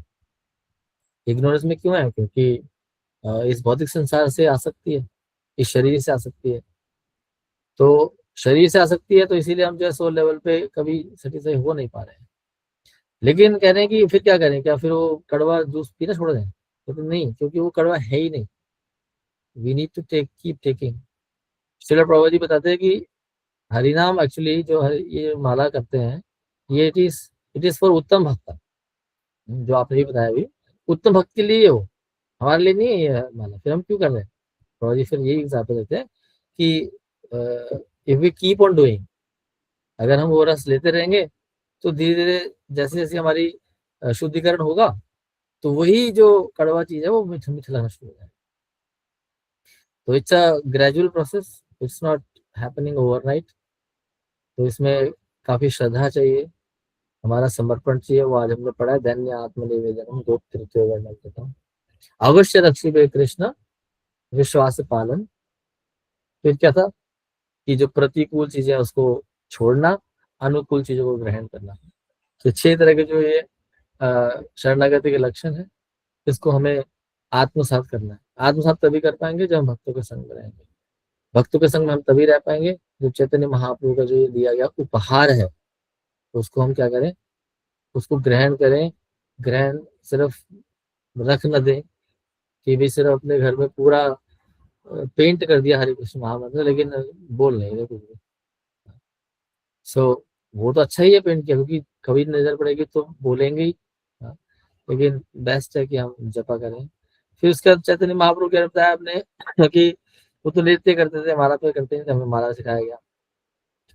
इग्नोरेंस में क्यों है? क्योंकि इस भौतिक संसार से आ सकती है, इस शरीर से आ सकती है। तो शरीर से आ सकती है, तो इसीलिए हम जो है सोल लेवल पे कभी सेटिस्फाई हो नहीं पा रहे हैं। लेकिन कह रहे हैं कि फिर क्या करें, क्या फिर वो कड़वा जूस पीना छोड़ दें? तो नहीं, क्योंकि वो कड़वा है ही नहीं। We need to keep taking. Srila Prabhupada ji बताते हैं कि हरिनाम एक्चुअली जो ये माला करते हैं, ये इट इज फॉर उत्तम भक्त, जो आपने भी बताया अभी, उत्तम भक्त के लिए हो, हमारे लिए नहीं है ये माला। फिर हम क्यों कर रहे हैं? तो जी फिर यही एग्जाम्पल देते हैं कि if we keep on doing, अगर हम वो रस लेते रहेंगे तो धीरे धीरे जैसे जैसे हमारी शुद्धिकरण होगा तो वही जो कड़वा चीज है वो मीठा मीठा लगना शुरू हो जाएगा। तो it's a gradual process, it's not happening overnight. तो इसमें काफी श्रद्धा चाहिए, हमारा समर्पण चाहिए। वो आज हमने पढ़ा है, धन्य आत्मनिवेदनम गोप्तृत्व वर्णन करता हूँ, अवश्य रक्षिबे कृष्ण विश्वास पालन। फिर क्या था कि जो प्रतिकूल चीजें उसको छोड़ना, अनुकूल चीजों को ग्रहण करना। तो 6 तरह के जो ये शरणागति के लक्षण है, इसको हमें आत्मसात करना है। आत्मसात तभी कर पाएंगे जब हम भक्तों के संग में रहेंगे। भक्तों के संग में हम तभी रह पाएंगे जब चैतन्य महाप्रभु का जो ये दिया गया उपहार है तो उसको हम क्या करें, उसको ग्रहण करें। ग्रहण सिर्फ रख न दें कि भी सिर्फ अपने घर में पूरा पेंट कर दिया हरे कृष्ण महामंत्र, लेकिन बोल नहीं रहे कुछ भी। सो वो तो अच्छा ही है पेंट किया, क्योंकि कभी नजर पड़ेगी तो बोलेंगे ही। लेकिन बेस्ट है कि हम जपा करें। फिर उसके बाद चैतन्य महाप्रभु क्या बताया आपने कि वो तो नृत्य करते थे, माला तो करते नहीं थे, हमें माला सिखाया गया।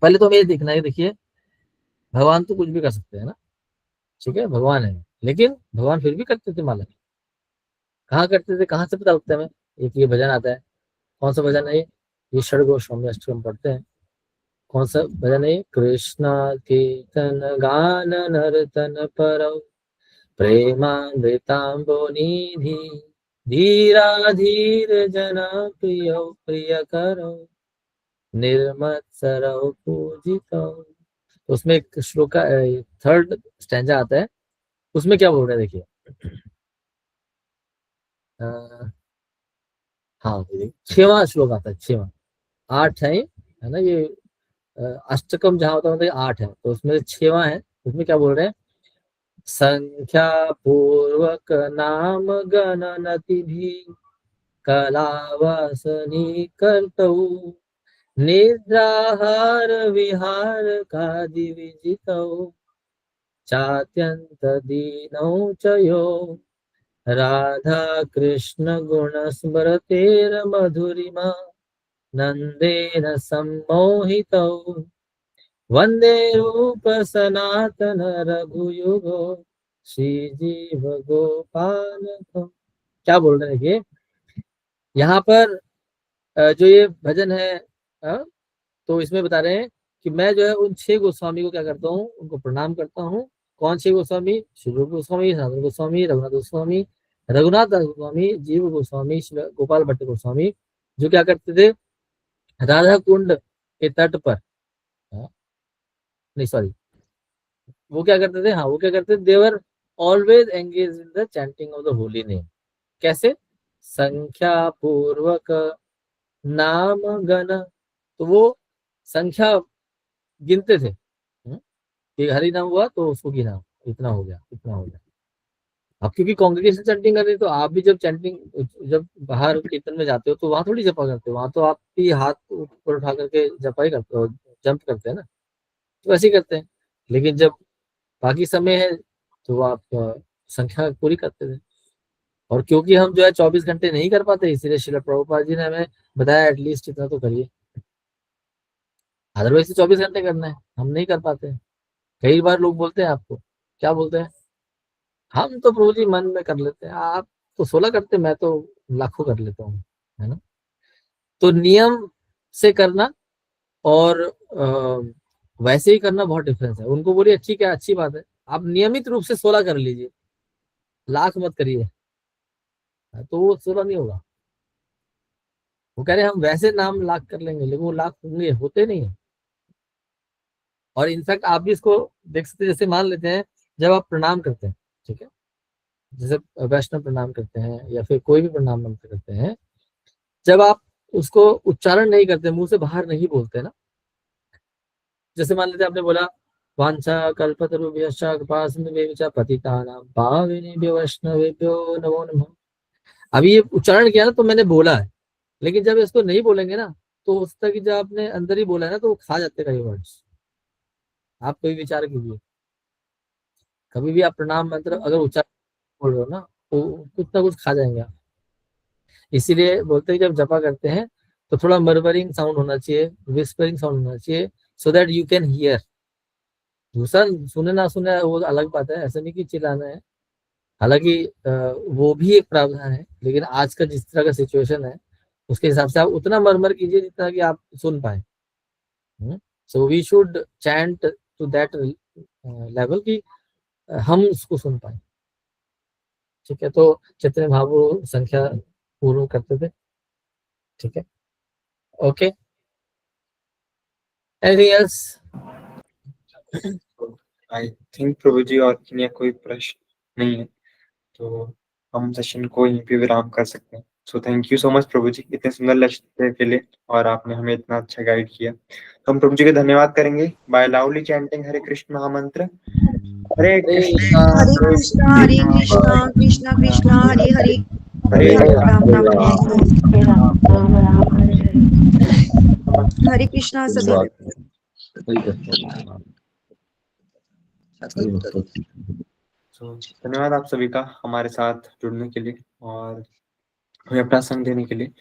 पहले तो हमें ये देखना है, देखिए भगवान तो कुछ भी कर सकते हैं ना, ठीक है, भगवान है, लेकिन भगवान फिर भी करते थे माला। कहाँ करते थे, कहाँ से पता लगता है हमें? एक ये भजन आता है, कौन सा भजन है ये षड गोस्वामी अष्टकम पढ़ते हैं। कौन सा भजन है? कृष्णा कीर्तन गान नर्तन परौ प्रेमामृतांबो निधि धीरा धीर जना प्रियो प्रिय करो निर्मत्सरो पूजितो। उसमें एक श्लोक का 3rd स्टैंजा आता है, उसमें क्या बोल रहे हैं देखिए। हाँ 6वां श्लोक आता है, 6वां, 8 है ना ये अष्टकम जहाँ होता है मतलब 8 है, तो उसमें 6वां है। उसमें क्या बोल रहे हैं? संख्या पूर्वक नाम गणनति भी कलावसनी करतौ निद्राहार विहार कादि विजितौ चात्यंत दीनौ च यो राधा कृष्ण गुण स्मरतेर मधुरिमा नंदेन सम्मोहितौ वंदे रूप सनातन रघुयुगो श्री जीव गोपाल को। क्या बोल रहे हैं? देखिए यहाँ पर जो ये भजन है, तो इसमें बता रहे हैं कि मैं जो है उन 6 गोस्वामी को क्या करता हूँ, उनको प्रणाम करता हूँ। कौन 6 गोस्वामी? श्री रूप गोस्वामी, सनातन गोस्वामी, रघुनाथ गोस्वामी, रघुनाथ गोस्वामी, जीव गोस्वामी, गोपाल भट्ट गोस्वामी, जो क्या करते थे राधा कुंड के तट पर, नहीं सॉरी, वो क्या करते थे, हाँ वो क्या करते थे, they were always engage in the chanting of the holy name. कैसे? संख्या पूर्वक नाम गण, तो वो संख्या गिनते थे कि हरि नाम हुआ तो उसको गिना, इतना हो गया, इतना हो गया। अब क्योंकि कांग्रेगेशन चैंटिंग कर रही है तो आप भी जब चैंटिंग, जब बाहर कीर्तन में जाते हो तो वहां थोड़ी जपा करते हो, वहां तो आप भी हाथ ऊपर उठा करके जपा ही करते हो, जंप करते हैं ना, तो ऐसे ही करते हैं। लेकिन जब बाकी समय है तो आप संख्या पूरी करते थे। और क्योंकि हम जो है 24 घंटे नहीं कर पाते, इसीलिए श्रील प्रभुपाद जी ने हमें बताया एटलीस्ट इतना तो करिए, अदरवाइज 24 घंटे करना है, हम नहीं कर पाते। कई बार लोग बोलते हैं आपको, क्या बोलते हैं? हम तो प्रभु जी मन में कर लेते हैं, आप तो 16 करते, मैं तो लाखों कर लेता हूँ, है ना। तो नियम से करना और वैसे ही करना बहुत डिफरेंस है। उनको बोलिए ठीक है, अच्छी बात है, आप नियमित रूप से 16 कर लीजिए, लाख मत करिए, तो वो 16 नहीं होगा। वो कह रहे हैं हम वैसे नाम लाख कर लेंगे, लेकिन वो लाख होंगे, होते नहीं है। और इनफैक्ट आप भी इसको देख सकते हैं, जैसे मान लेते हैं जब आप प्रणाम करते हैं, ठीक है, जैसे वैष्णव प्रणाम करते हैं या फिर कोई भी प्रणाम मंत्र करते हैं, जब आप उसको उच्चारण नहीं करते, मुंह से बाहर नहीं बोलते ना, जैसे मान लेते आपने बोला वांछा कल्पतरुभ्यश्च कृपासिन्धुभ्यश्च पतितानां पावनेभ्यो वैष्णवेभ्यो नमो नमः। अभी ये उच्चारण किया ना तो मैंने बोला है, लेकिन जब इसको नहीं बोलेंगे ना तो उस तरह की जब आपने अंदर ही बोला है ना, तो वो खा जाते कई वर्ड्स। आप कोई विचार कीजिए, कभी भी आप प्रणाम मंत्र अगर उच्चारण बोल रहे हो ना, तो कुछ ना कुछ खा जाएंगे आप। इसीलिए बोलते हैं जब जपा करते हैं तो थोड़ा मर्मरिंग साउंड होना चाहिए, विस्परिंग साउंड होना चाहिए, so that you can hear. दूसरा सुने ना सुने वो अलग बात है, ऐसा नहीं कि चिल्लाना है। हालांकि वो भी एक प्रावधान है, लेकिन आज का जिस तरह का सिचुएशन है उसके हिसाब से आप उतना मरमर कीजिए जितना कि आप सुन पाए। So we should chant to that level कि हम उसको सुन पाए। ठीक है, तो चैतन्य महाप्रभु संख्या पूर्ण करते थे। ठीक है, okay, anything else? I think Prabhu ji और किन्हीं कोई प्रश्न नहीं है, तो हम सेशन को यहीं पे विराम कर सकते हैं। So thank you so much Prabhu ji इतने सुंदर लेक्चर के लिए, और आपने हमें इतना अच्छा गाइड किया। तो हम प्रभु जी का धन्यवाद करेंगे बाय लाउडली चैंटिंग हरे कृष्ण महामंत्र। हरे कृष्णा हरे कृष्णा कृष्णा कृष्णा हरे हरे हरे हरे राम राम राम हरे कृष्णा सभी। So, धन्यवाद आप सभी का हमारे साथ जुड़ने के लिए और हमें अपना संग देने के लिए।